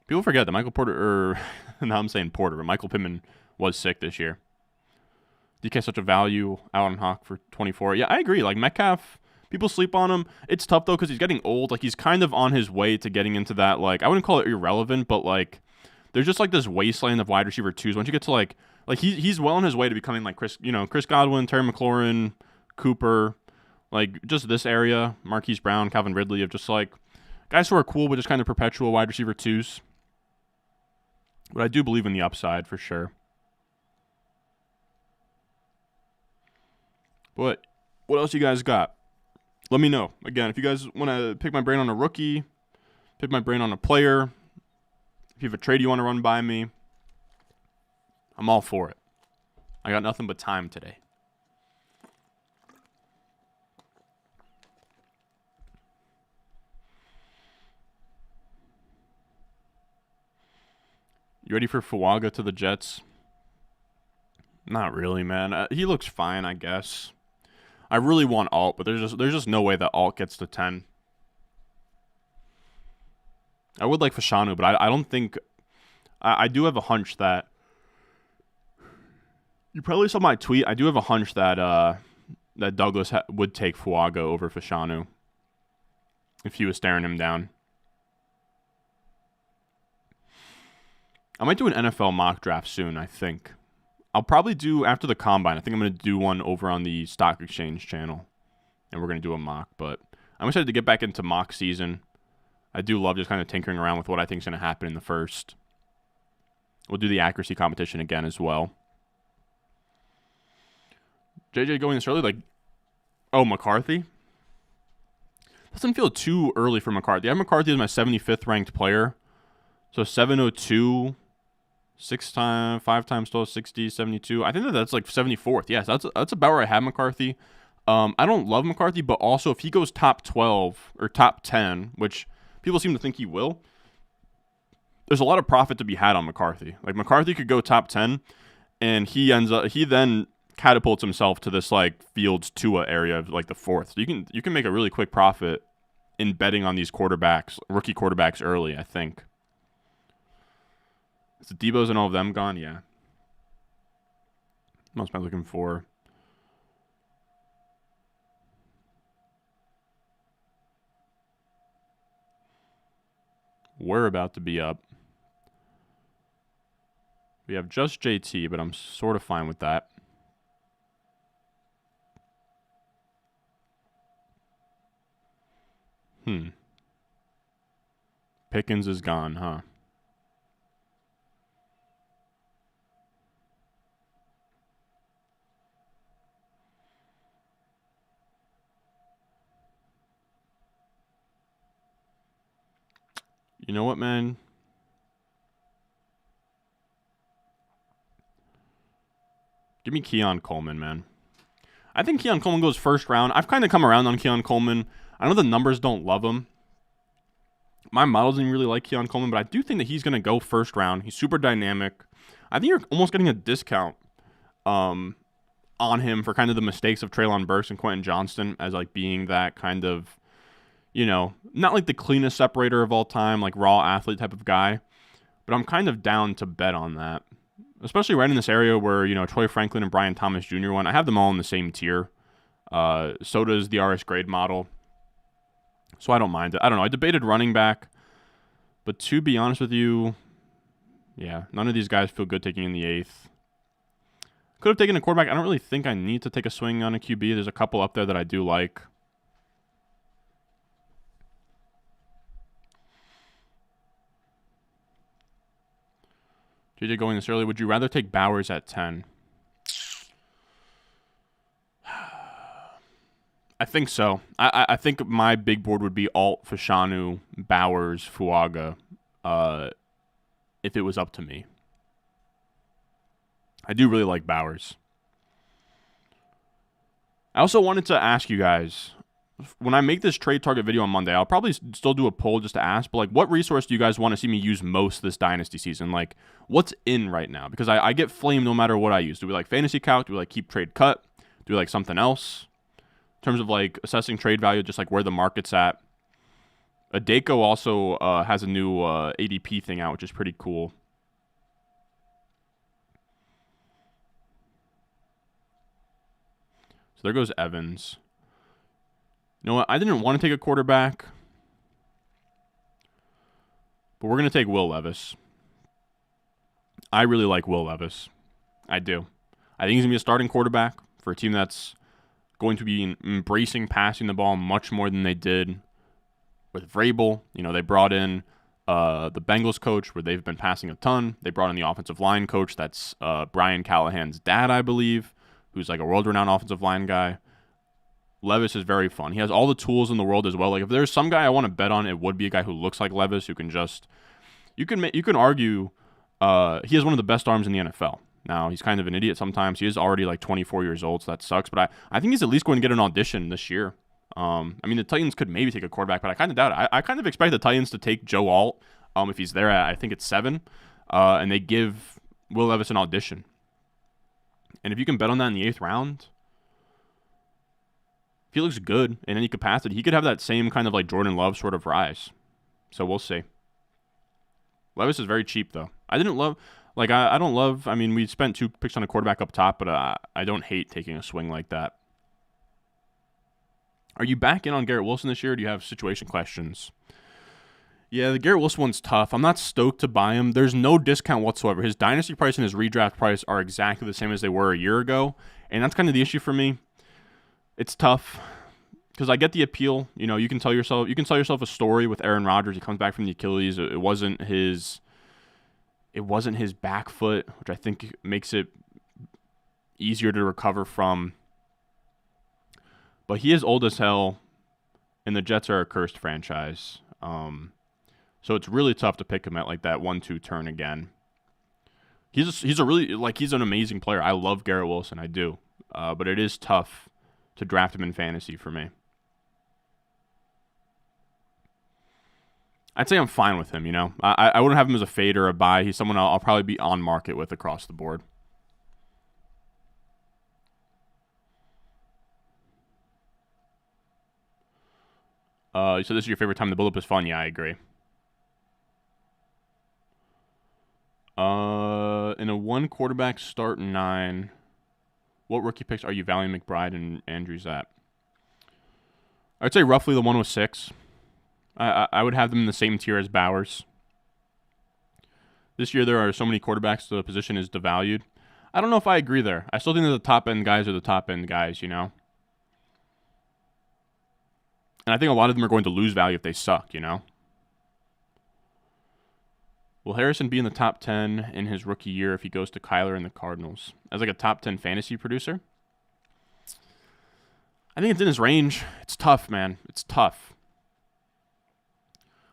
People forget that Michael Porter, now I'm saying Porter, but Michael Pittman was sick this year. DK such a value out on Hawk for 24. Yeah, I agree. Like Metcalf, people sleep on him. It's tough though because he's getting old. Like he's kind of on his way to getting into that. Like I wouldn't call it irrelevant, but like there's just like this wasteland of wide receiver twos. Once you get to like he's well on his way to becoming like Chris Godwin, Terry McLaurin, Cooper, like just this area, Marquise Brown, Calvin Ridley of just like guys who are cool but just kind of perpetual wide receiver twos. But I do believe in the upside for sure. But what else you guys got? Let me know. Again, if you guys want to pick my brain on a rookie, pick my brain on a player, if you have a trade you want to run by me, I'm all for it. I got nothing but time today. You ready for Fuaga to the Jets? Not really, man. He looks fine, I guess. I really want Alt, but there's just no way that Alt gets to 10. I would like Fashanu, but I don't think... I do have a hunch that... You probably saw my tweet. I do have a hunch that that Douglas would take Fuaga over Fashanu if he was staring him down. I might do an NFL mock draft soon, I think. I'll probably do after the combine. I think I'm going to do one over on the Stock Exchange channel. And we're going to do a mock. But I'm excited to get back into mock season. I do love just kind of tinkering around with what I think is going to happen in the first. We'll do the accuracy competition again as well. JJ going this early? Like, oh, McCarthy? Doesn't feel too early for McCarthy. I have McCarthy as my 75th ranked player. So 702... 5 times total 60, 72. I think that's like 74th. Yes, that's about where I have McCarthy. I don't love McCarthy, but also if he goes top 12 or top 10, which people seem to think he will, there's a lot of profit to be had on McCarthy. Like McCarthy could go top 10, and he then catapults himself to this like Fields Tua area of like the 4th. So you can make a really quick profit in betting on these rookie quarterbacks early, I think. Is the Debo's and all of them gone? Yeah. What else am I looking for? We're about to be up. We have just JT, but I'm sort of fine with that. Pickens is gone, huh? You know what, man? Give me Keon Coleman, man. I think Keon Coleman goes first round. I've kind of come around on Keon Coleman. I know the numbers don't love him. My model didn't really like Keon Coleman, but I do think that he's going to go first round. He's super dynamic. I think you're almost getting a discount on him for kind of the mistakes of Treylon Burks and Quentin Johnston as like being that kind of, you know, not like the cleanest separator of all time, like raw athlete type of guy. But I'm kind of down to bet on that. Especially right in this area where, you know, Troy Franklin and Brian Thomas Jr. won. I have them all in the same tier. So does the RS grade model. So I don't mind it. I don't know. I debated running back. But to be honest with you, yeah, none of these guys feel good taking in the 8th. Could have taken a quarterback. I don't really think I need to take a swing on a QB. There's a couple up there that I do like. JJ going this early. Would you rather take Bowers at 10? I think so. I think my big board would be Alt, Fashanu, Bowers, Fuaga, if it was up to me. I do really like Bowers. I also wanted to ask you guys, when I make this trade target video on Monday, I'll probably still do a poll just to ask, but like, what resource do you guys want to see me use most this Dynasty season? Like, what's in right now? Because I get flamed no matter what I use. Do we like Fantasy Calc? Do we like Keep Trade Cut? Do we like something else? In terms of like assessing trade value, just like where the market's at. Adeko also has a new ADP thing out, which is pretty cool. So there goes Evans. You know what? I didn't want to take a quarterback, but we're going to take Will Levis. I really like Will Levis. I do. I think he's going to be a starting quarterback for a team that's going to be embracing passing the ball much more than they did with Vrabel. You know, they brought in the Bengals coach where they've been passing a ton. They brought in the offensive line coach. That's Brian Callahan's dad, I believe, who's like a world-renowned offensive line guy. Levis is very fun. He has all the tools in the world as well. Like if there's some guy I want to bet on, it would be a guy who looks like Levis, who can just you can argue he has one of the best arms in the NFL. Now, he's kind of an idiot sometimes. He is already like 24 years old, so that sucks. But I think he's at least going to get an audition this year. I mean, the Titans could maybe take a quarterback, but I kind of doubt it. I kind of expect the Titans to take Joe Alt if he's there at, I think it's 7, and they give Will Levis an audition. And if you can bet on that in the 8th round, if he looks good in any capacity, he could have that same kind of like Jordan Love sort of rise. So we'll see. Levis is very cheap, though. I don't love, I mean, we spent 2 picks on a quarterback up top, but I don't hate taking a swing like that. Are you back in on Garrett Wilson this year, or do you have situation questions? Yeah, the Garrett Wilson one's tough. I'm not stoked to buy him. There's no discount whatsoever. His dynasty price and his redraft price are exactly the same as they were a year ago, and that's kind of the issue for me. It's tough because I get the appeal. You know, you can tell yourself a story with Aaron Rodgers. He comes back from the Achilles. It wasn't his back foot, which I think makes it easier to recover from. But he is old as hell, and the Jets are a cursed franchise. So it's really tough to pick him at like that 1-2 turn again. He's an amazing player. I love Garrett Wilson, I do. But it is tough to draft him in fantasy for me. I'd say I'm fine with him, you know. I wouldn't have him as a fade or a buy. He's someone I'll probably be on market with across the board. You said this is your favorite time to build up is fun. Yeah, I agree. In a 1 quarterback start 9, what rookie picks are you valuing McBride and Andrews at? I'd say roughly the 106. I would have them in the same tier as Bowers. This year there are so many quarterbacks, the position is devalued. I don't know if I agree there. I still think that the top-end guys are the top-end guys, you know? And I think a lot of them are going to lose value if they suck, you know? Will Harrison be in the top 10 in his rookie year if he goes to Kyler and the Cardinals? As like a top 10 fantasy producer? I think it's in his range. It's tough, man. It's tough.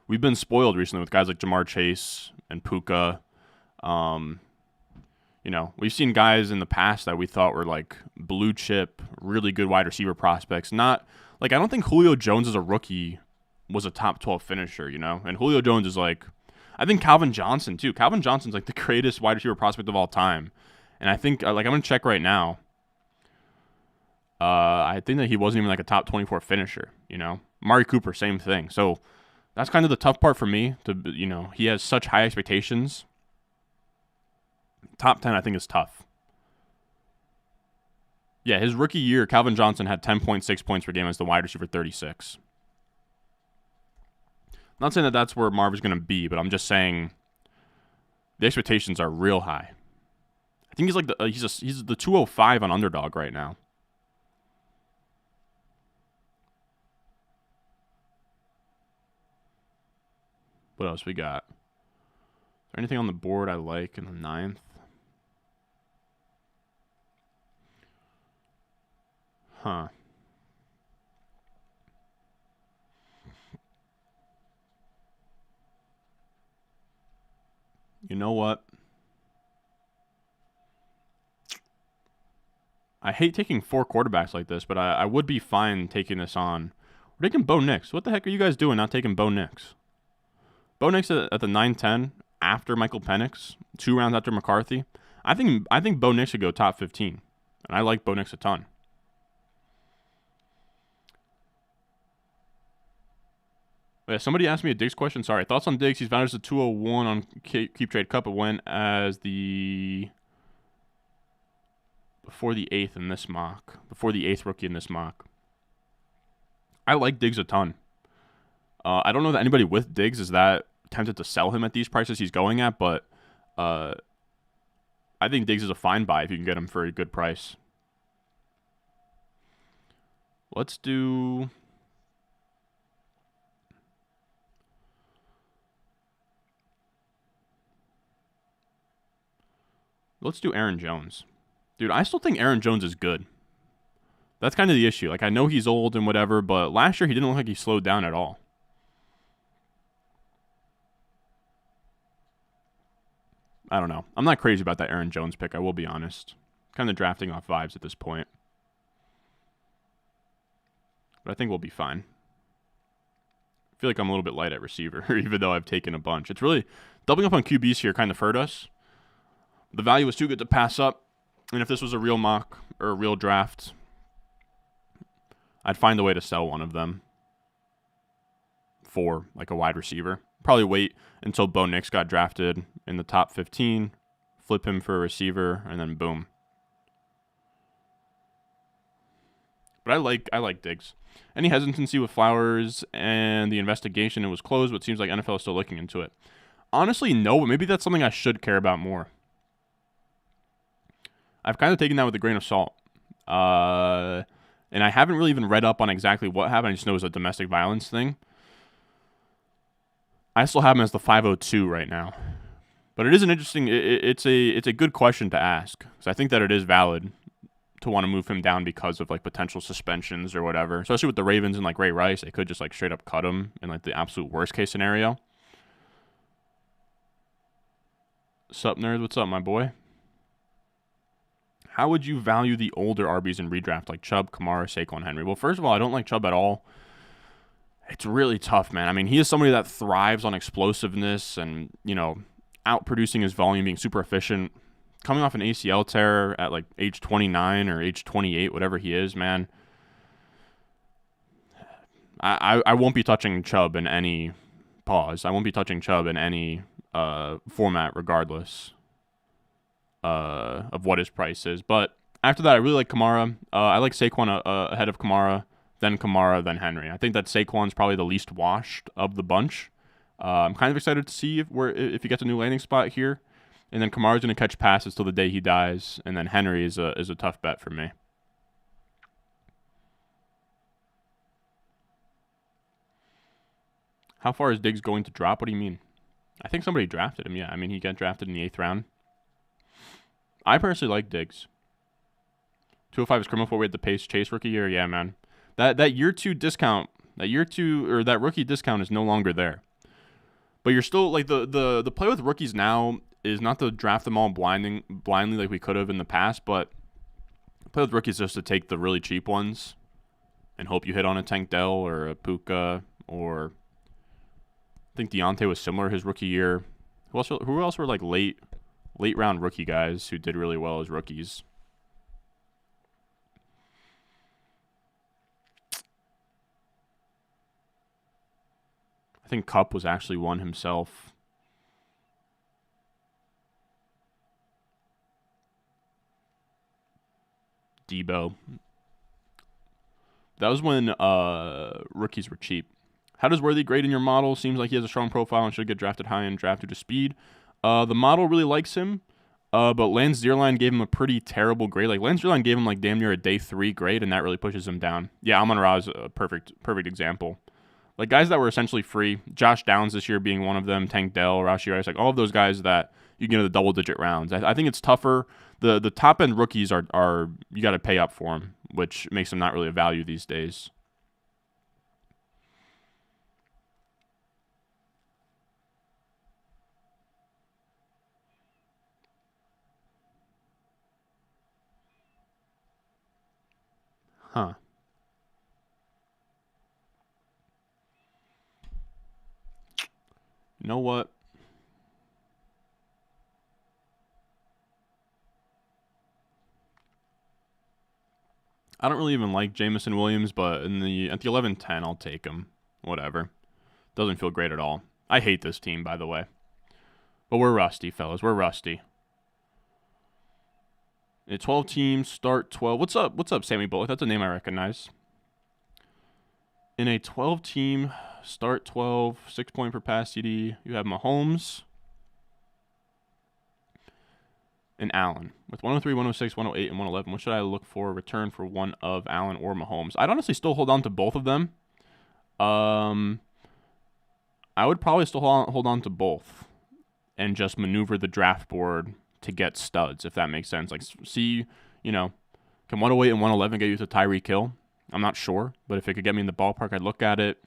We've been spoiled recently with guys like Jamar Chase and Puka. You know, we've seen guys in the past that we thought were like blue chip, really good wide receiver prospects. Not like, I don't think Julio Jones as a rookie was a top 12 finisher, you know? And Julio Jones is like, I think Calvin Johnson too. Calvin Johnson's like the greatest wide receiver prospect of all time. And I think, like, I'm going to check right now. I think that he wasn't even like a top 24 finisher, you know? Amari Cooper, same thing. So that's kind of the tough part for me. You know, he has such high expectations. Top 10, I think, is tough. Yeah, his rookie year, Calvin Johnson had 10.6 points per game as the wide receiver 36. I'm not saying that that's where Marv is going to be, but I'm just saying the expectations are real high. I think he's like he's the 205 on Underdog right now. What else we got? Is there anything on the board I like in the 9th? Huh. You know what? I hate taking 4 quarterbacks like this, but I would be fine taking this on. We're taking Bo Nix. What the heck are you guys doing not taking Bo Nix? Bo Nix at the 9-10 after Michael Penix, 2 rounds after McCarthy. I think Bo Nix should go top 15, and I like Bo Nix a ton. Yeah, somebody asked me a Diggs question. Sorry. Thoughts on Diggs? He's valued as a 201 on Keep Trade Cup. It went as before the 8th in this mock. Before the 8th rookie in this mock. I like Diggs a ton. I don't know that anybody with Diggs is that tempted to sell him at these prices he's going at, but I think Diggs is a fine buy if you can get him for a good price. Let's do Aaron Jones. Dude, I still think Aaron Jones is good. That's kind of the issue. Like, I know he's old and whatever, but last year he didn't look like he slowed down at all. I don't know. I'm not crazy about that Aaron Jones pick, I will be honest. Kind of drafting off vibes at this point. But I think we'll be fine. I feel like I'm a little bit light at receiver, even though I've taken a bunch. It's really, doubling up on QBs here kind of hurt us. The value was too good to pass up. And if this was a real mock or a real draft, I'd find a way to sell one of them for like a wide receiver. Probably wait until Bo Nix got drafted in the top 15, flip him for a receiver, and then boom. But I like Diggs. Any hesitancy with Flowers and the investigation? It was closed, but it seems like NFL is still looking into it. Honestly, no, but maybe that's something I should care about more. I've kind of taken that with a grain of salt. And I haven't really even read up on exactly what happened. I just know it was a domestic violence thing. I still have him as the 502 right now. But it is an interesting, it's a good question to ask. Because I think that it is valid to want to move him down because of like potential suspensions or whatever. Especially with the Ravens and like Ray Rice. They could just like straight up cut him in like the absolute worst case scenario. Sup, nerds? What's up, my boy? How would you value the older RBs in redraft like Chubb, Kamara, Saquon, Henry? Well, first of all, I don't like Chubb at all. It's really tough, man. I mean, he is somebody that thrives on explosiveness and, you know, outproducing his volume, being super efficient. Coming off an ACL tear at like age 29 or age 28, whatever he is, man. I won't be touching Chubb in any I won't be touching Chubb in any format regardless of what his price is. But after that, I really like Kamara. I like Saquon ahead of Kamara, then Kamara, then Henry. I think that Saquon's probably the least washed of the bunch. I'm kind of excited to see if he gets a new landing spot here. And then Kamara's going to catch passes till the day he dies. And then Henry is a tough bet for me. How far is Diggs going to drop? What do you mean? I think somebody drafted him. Yeah, I mean, he got drafted in the 8th round. I personally like Diggs. 205 is criminal for we had the pace chase rookie year. Yeah, man. That year 2 discount, that rookie discount is no longer there. But you're still like the play with rookies now is not to draft them all blindly like we could have in the past, but play with rookies just to take the really cheap ones and hope you hit on a Tank Dell or a Puka, or I think Deontay was similar his rookie year. Who else were like late round rookie guys who did really well as rookies? I think Kupp was actually one himself. Debo. That was when rookies were cheap. How does Worthy grade in your model? Seems like he has a strong profile and should get drafted high in draft due to speed. The model really likes him, but Lance Zierlein gave him a pretty terrible grade. Like Lance Zierlein gave him like damn near a day 3 grade, and that really pushes him down. Yeah, Amon-Ra is a perfect example. Like guys that were essentially free, Josh Downs this year being one of them, Tank Dell, Rashee Rice, like all of those guys that you get into the double-digit rounds. I think it's tougher. The top-end rookies are you got to pay up for them, which makes them not really a value these days. Huh. You know what? I don't really even like Jameson Williams, but at the 11-10, I'll take him. Whatever. Doesn't feel great at all. I hate this team, by the way. But we're rusty, fellas. We're rusty. A 12 team, start 12. What's up, Sammy Bullock? That's a name I recognize. In a 12 team, start 12, 6 point per pass CD, you have Mahomes and Allen. With 103, 106, 108, and 111, what should I look for a return for one of Allen or Mahomes? I'd honestly still hold on to both of them. I would probably still hold on to both and just maneuver the draft board to get studs, if that makes sense. Like, see, can 108 and 111 get you to Tyreek Hill? I'm not sure, but if it could get me in the ballpark, I'd look at it.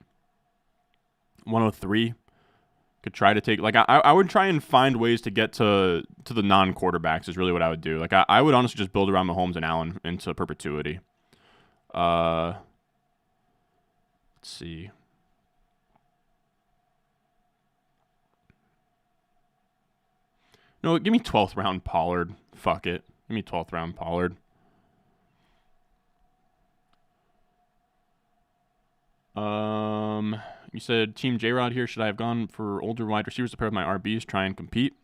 103 could try to take, like, I would try and find ways to get to the non-quarterbacks is really what I would do. Like, I would honestly just build around Mahomes and Allen into perpetuity. Let's see. No, give me 12th round Pollard. Fuck it. Give me 12th round Pollard. You said Team J-Rod here. Should I have gone for older wide receivers to pair with my RBs, try and compete?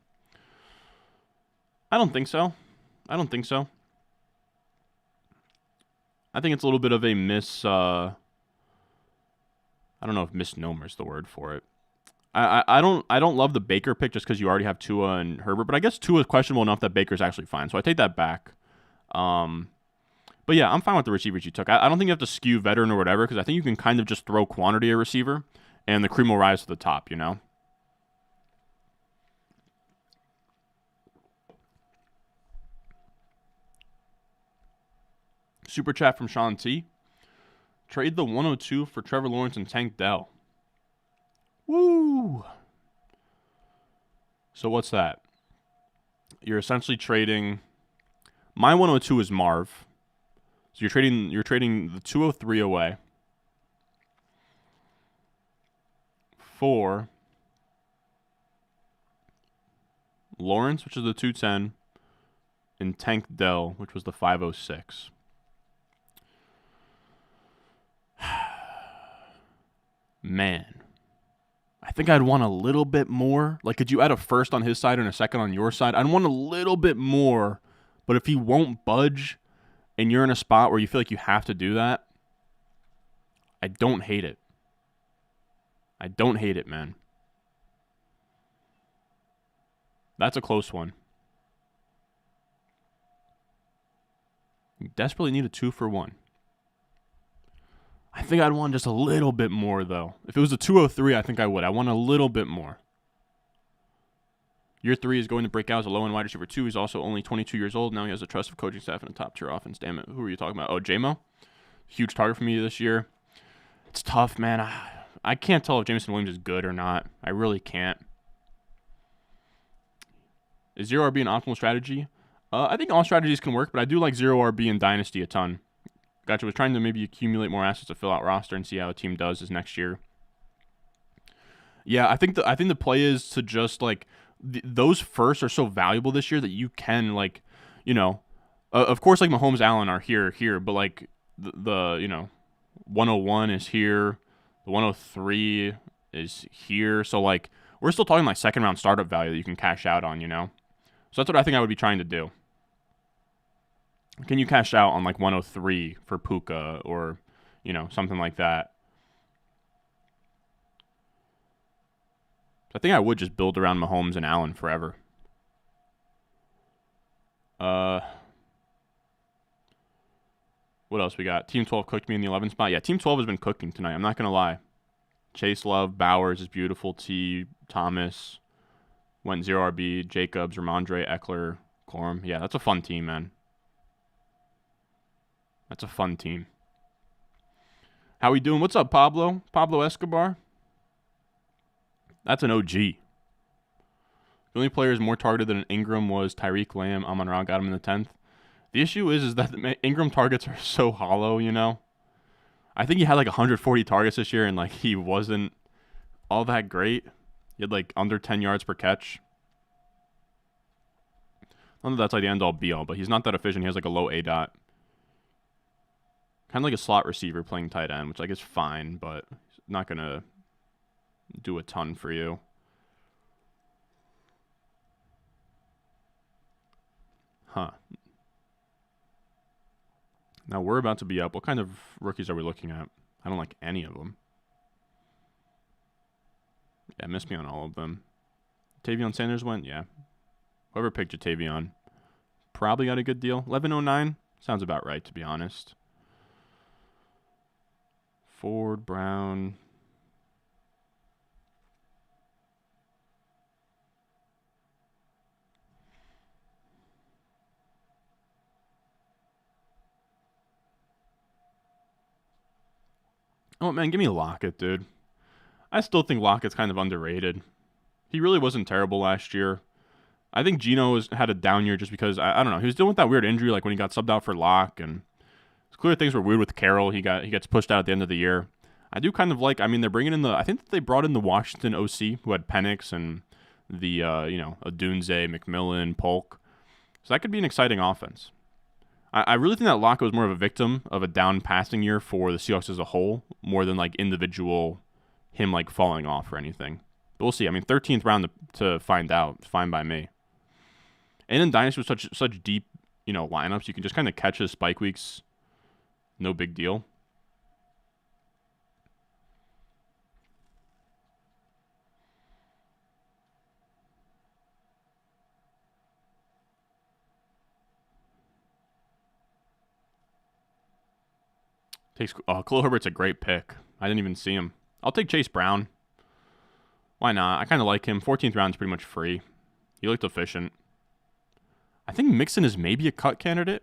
I don't think so. I think it's a little bit of a I don't know if misnomer is the word for it. I don't love the Baker pick just because you already have Tua and Herbert, but I guess Tua is questionable enough that Baker's actually fine, so I take that back. But yeah, I'm fine with the receivers you took. I don't think you have to skew veteran or whatever, because I think you can kind of just throw quantity at receiver, and the cream will rise to the top, Super chat from Sean T. Trade the 102 for Trevor Lawrence and Tank Dell. Woo! So what's that? You're essentially trading. My 102 is Marv. So you're trading the 203 away for Lawrence, which is the 210, and Tank Dell, which was the 506. Man, I think I'd want a little bit more. Like, could you add a first on his side and a second on your side? I'd want a little bit more, but if he won't budge and you're in a spot where you feel like you have to do that, I don't hate it. I don't hate it, man. That's a close one. You desperately need a 2-for-1. I think I'd want just a little bit more, though. If it was a 203, I think I would. I want a little bit more. Year 3 is going to break out as a low-end wide receiver 2. He's also only 22 years old. Now he has a trusted coaching staff and a top-tier offense. Damn it. Who are you talking about? Oh, J-Mo? Huge target for me this year. It's tough, man. I can't tell if Jameson Williams is good or not. I really can't. Is 0 RB an optimal strategy? I think all strategies can work, but I do like 0 RB in Dynasty a ton. Gotcha. Was trying to maybe accumulate more assets to fill out roster and see how a team does this next year. Yeah, I think the play is to just like those firsts are so valuable this year that you can like, of course like Mahomes, Allen are here, but like the 101 is here, the 103 is here, so like we're still talking like second round startup value that you can cash out on, So that's what I think I would be trying to do. Can you cash out on like 103 for Puka or, something like that? I think I would just build around Mahomes and Allen forever. What else we got? Team 12 cooked me in the 11 spot. Yeah, Team 12 has been cooking tonight. I'm not going to lie. Chase Love, Bowers is beautiful. T. Thomas went 0 RB. Jacobs, Ramondre, Eckler, Corum. Yeah, that's a fun team, man. That's a fun team. How we doing? What's up, Pablo? Pablo Escobar? That's an OG. The only player is more targeted than Ingram was Tyreek Lamb. Amon-Ra got him in the 10th. The issue is that the Ingram targets are so hollow, I think he had like 140 targets this year, and like he wasn't all that great. He had like under 10 yards per catch. Not that that's like the end-all be-all, but he's not that efficient. He has like a low ADOT. Kind of like a slot receiver playing tight end, which I guess fine, but he's not going to do a ton for you. Huh. Now we're about to be up. What kind of rookies are we looking at? I don't like any of them. Yeah, missed me on all of them. Tavion Sanders went? Yeah. Whoever picked Jatavion probably got a good deal. 1109? Sounds about right, to be honest. Ford, Brown. Oh, man, give me Lockett, dude. I still think Lockett's kind of underrated. He really wasn't terrible last year. I think Geno had a down year just because, I don't know, he was dealing with that weird injury like when he got subbed out for Locke, and it's clear things were weird with Carroll. He gets pushed out at the end of the year. I do kind of like, they're bringing in I think that they brought in the Washington OC who had Penix and the, Odunze, McMillan, Polk. So that could be an exciting offense. I really think that Locke was more of a victim of a down passing year for the Seahawks as a whole, more than like individual him like falling off or anything. But we'll see. 13th round to find out. It's fine by me. And in Dynasty with such deep, lineups, you can just kind of catch his spike weeks. No big deal. Khalil Herbert's a great pick. I didn't even see him. I'll take Chase Brown. Why not? I kind of like him. 14th round is pretty much free. He looked efficient. I think Mixon is maybe a cut candidate.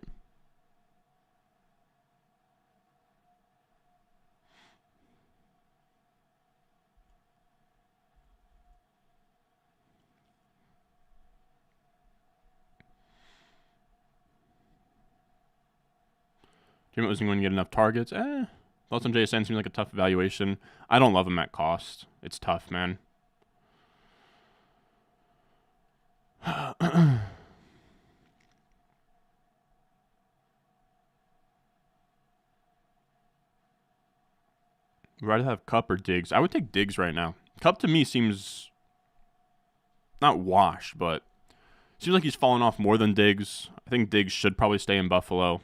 Jimmy wasn't going to get enough targets. Thoughts on JSN seems like a tough evaluation. I don't love him at cost. It's tough, man. Would rather have Cup or Diggs? I would take Diggs right now. Cup to me seems not washed, but seems like he's fallen off more than Diggs. I think Diggs should probably stay in Buffalo.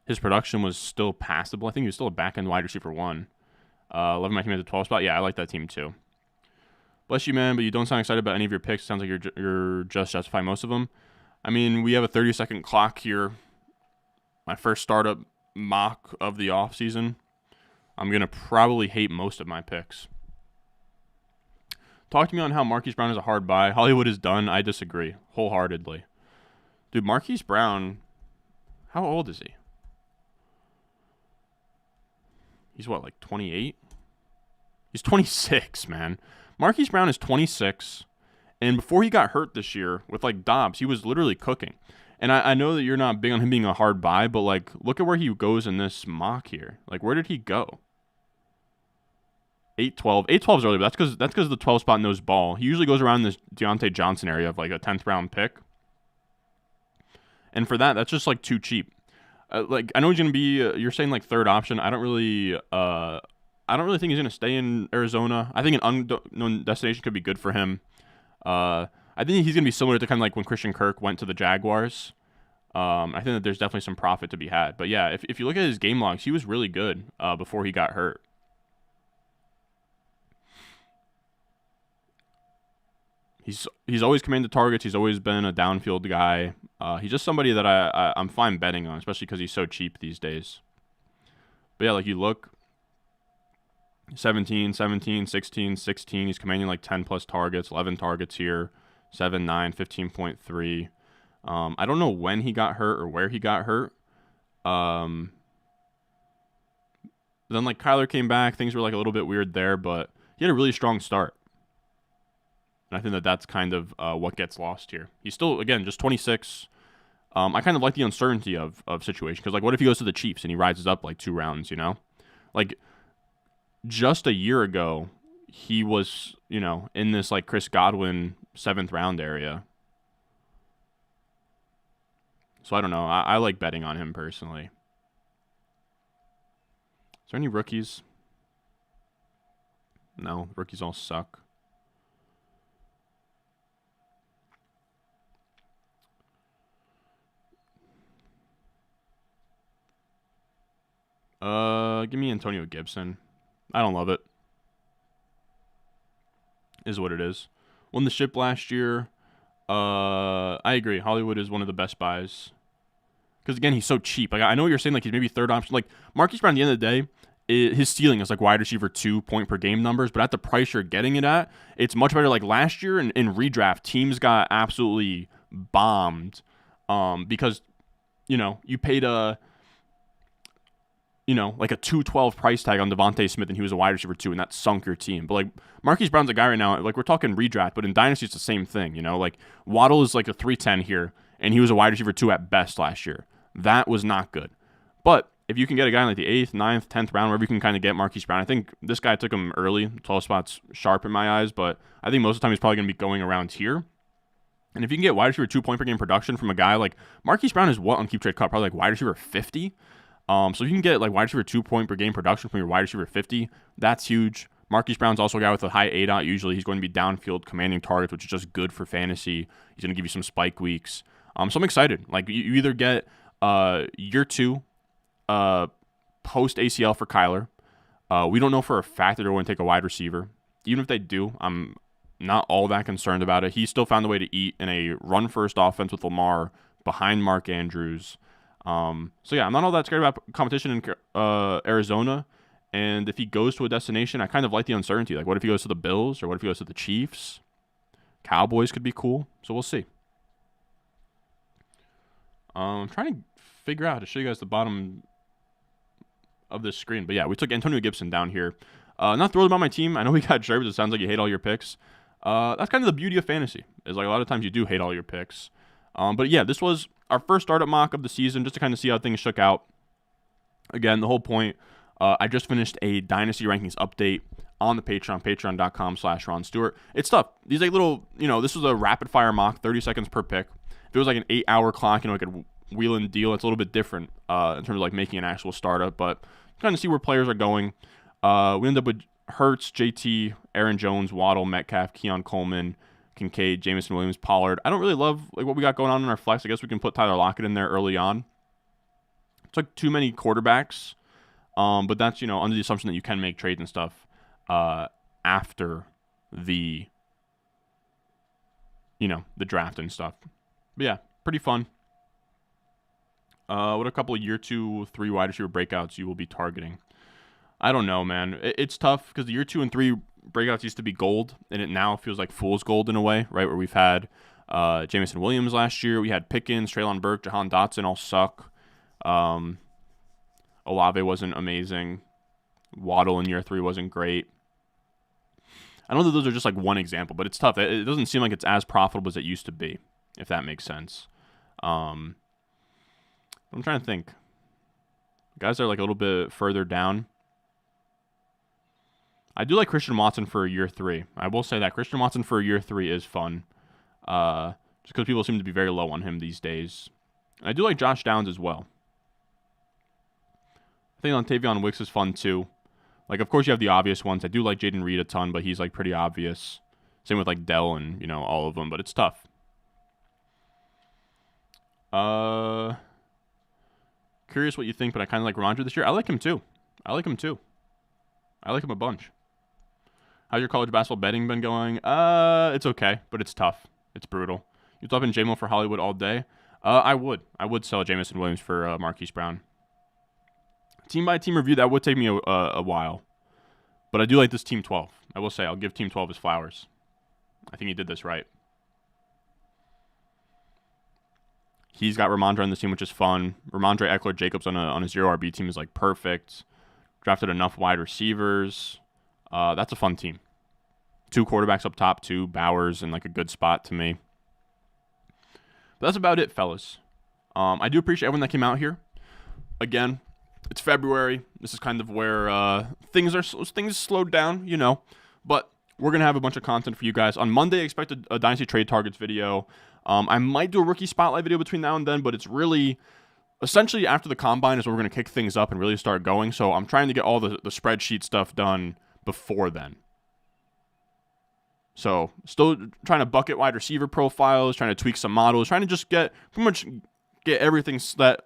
His production was still passable. I think he was still a back-end wide receiver 1. 11 my team at the 12 spot. Yeah, I like that team too. Bless you, man, but you don't sound excited about any of your picks. Sounds like you're just justifying most of them. We have a 30-second clock here. My first startup mock of the offseason. I'm going to probably hate most of my picks. Talk to me on how Marquise Brown is a hard buy. Hollywood is done. I disagree wholeheartedly. Dude, Marquise Brown, how old is he? He's what, like 28? He's 26, man. Marquise Brown is 26. And before he got hurt this year with like Dobbs, he was literally cooking. And I know that you're not big on him being a hard buy, but like look at where he goes in this mock here. Like where did he go? 8-12. 8-12 is early, but that's because the 12 spot knows ball. He usually goes around this Deontay Johnson area of like a 10th round pick. And for that, that's just like too cheap. Like I know he's gonna be. You're saying like third option. I don't really think he's gonna stay in Arizona. I think an unknown destination could be good for him. I think he's gonna be similar to kind of like when Christian Kirk went to the Jaguars. I think that there's definitely some profit to be had. But yeah, if you look at his game logs, he was really good before he got hurt. He's always commanded targets. He's always been a downfield guy. He's just somebody that I'm fine betting on, especially because he's so cheap these days. But yeah, like you look, 17, 16. He's commanding like 10 plus targets, 11 targets here, 7, 9, 15.3. I don't know when he got hurt or where he got hurt. Then like Kyler came back, things were like a little bit weird there, but he had a really strong start. And I think that that's kind of what gets lost here. He's still, again, just 26. I kind of like the uncertainty of situation because, like, what if he goes to the Chiefs and he rises up like 2 rounds, you know? Like, just a year ago, he was, you know, in this, like, Chris Godwin 7th round area. So I don't know. I like betting on him personally. Is there any rookies? No, rookies all suck. Give me Antonio Gibson. I don't love it. Is what it is. Won the ship last year. I agree. Hollywood is one of the best buys. Because, again, he's so cheap. Like I know what you're saying, like he's maybe third option. Like Marquise Brown, at the end of the day, his ceiling is like wide receiver 2 point per game numbers. But at the price you're getting it at, it's much better. Like last year in redraft, teams got absolutely bombed because, you know, you paid like a 212 price tag on Devontae Smith, and he was a wide receiver 2, and that sunk your team. But like Marquise Brown's a guy right now, like we're talking redraft, but in Dynasty it's the same thing, you know. Like Waddle is like a 310 here, and he was a wide receiver 2 at best last year. That was not good. But if you can get a guy in like the 8th, 9th, 10th round, wherever you can kind of get Marquise Brown, I think this guy took him early. 12 spots sharp in my eyes, but I think most of the time he's probably going to be going around here. And if you can get wide receiver 2 point per game production from a guy like Marquise Brown is what on Keep Trade Cut? Probably like wide receiver 50. So if you can get like wide receiver 2 point per game production from your wide receiver 50, that's huge. Marquise Brown's also a guy with a high ADOT. Usually he's going to be downfield commanding targets, which is just good for fantasy. He's going to give you some spike weeks. So I'm excited. Like you either get year 2 post ACL for Kyler. We don't know for a fact that they're going to take a wide receiver. Even if they do, I'm not all that concerned about it. He still found a way to eat in a run-first offense with Lamar behind Mark Andrews. So yeah, I'm not all that scared about competition in Arizona. And if he goes to a destination, I kind of like the uncertainty. Like, what if he goes to the Bills, or what if he goes to the Chiefs? Cowboys could be cool. So we'll see. I'm trying to figure out how to show you guys the bottom of this screen. But yeah, we took Antonio Gibson down here. Not thrilled about my team. I know we got Jervis. It sounds like you hate all your picks. That's kind of the beauty of fantasy. Is like a lot of times you do hate all your picks. But yeah, this was our first startup mock of the season, just to kind of see how things shook out. Again, the whole point, I just finished a Dynasty Rankings update on the Patreon, patreon.com/Ron Stewart. It's tough. These like little, this was a rapid fire mock, 30 seconds per pick. If it was like an 8-hour clock, I could wheel and deal. It's a little bit different in terms of like making an actual startup, but kind of see where players are going. We ended up with Hurts, JT, Aaron Jones, Waddle, Metcalf, Keon Coleman, Kincaid, Jameson Williams, Pollard. I don't really love like what we got going on in our flex. I guess we can put Tyler Lockett in there early on. It's like too many quarterbacks, but that's under the assumption that you can make trades and stuff after the the draft and stuff. But yeah, pretty fun. What a couple of year 2, 3 wide receiver breakouts you will be targeting. I don't know, man. It's tough because the year 2 and 3 breakouts used to be gold, and it now feels like fool's gold in a way, right? Where we've had Jamison Williams last year, we had Pickens, Treylon Burke, Jahan Dotson all suck. Olave wasn't amazing. Waddle in year 3 wasn't great. I know that those are just like one example, but it's tough. It doesn't seem like it's as profitable as it used to be, if that makes sense. I'm trying to think. Guys are like a little bit further down. I do like Christian Watson for year 3. I will say that Christian Watson for year 3 is fun. Just because people seem to be very low on him these days. And I do like Josh Downs as well. I think Lontavion Wicks is fun too. Like, of course, you have the obvious ones. I do like Jaden Reed a ton, but he's like pretty obvious. Same with like Dell and, you know, all of them, but it's tough. Curious what you think, but I kind of like Ramondre this year. I like him too. I like him a bunch. How's your college basketball betting been going? It's okay, but it's tough. It's brutal. You swapping J-Mo for Hollywood all day? I would. I would sell Jamison Williams for Marquise Brown. Team by team review, that would take me a while. But I do like this Team 12. I will say, I'll give Team 12 his flowers. I think he did this right. He's got Ramondre on the team, which is fun. Ramondre, Eckler, Jacobs on a 0-RB team is like perfect. Drafted enough wide receivers. That's a fun team. 2 quarterbacks up top, 2 Bowers in like a good spot to me. But that's about it, fellas. I do appreciate everyone that came out here. Again, it's February. This is kind of where things slowed down, you know. But we're going to have a bunch of content for you guys. On Monday, expect a Dynasty Trade Targets video. I might do a rookie spotlight video between now and then, but it's really essentially after the combine is where we're going to kick things up and really start going. So I'm trying to get all the spreadsheet stuff done before then. So still trying to bucket wide receiver profiles, trying to tweak some models, trying to just get everything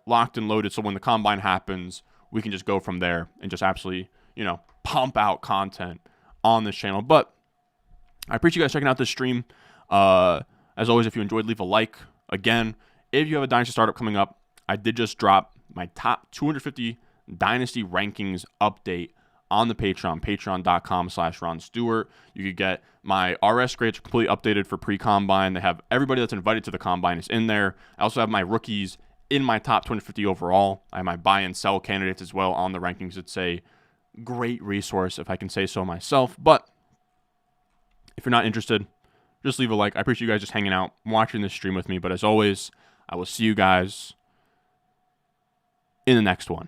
locked and loaded so when the combine happens, we can just go from there and just absolutely, you know, pump out content on this channel. But I appreciate you guys checking out this stream. As always, if you enjoyed, leave a like. Again, if you have a Dynasty startup coming up, I did just drop my top 250 Dynasty rankings update on the Patreon, patreon.com/Ron Stewart. You could get my RS grades completely updated for pre-combine. They have everybody that's invited to the combine is in there. I also have my rookies in my top 250 overall. I have my buy and sell candidates as well on the rankings. It's a great resource, if I can say so myself. But if you're not interested, just leave a like. I appreciate you guys just hanging out, watching this stream with me. But as always, I will see you guys in the next one.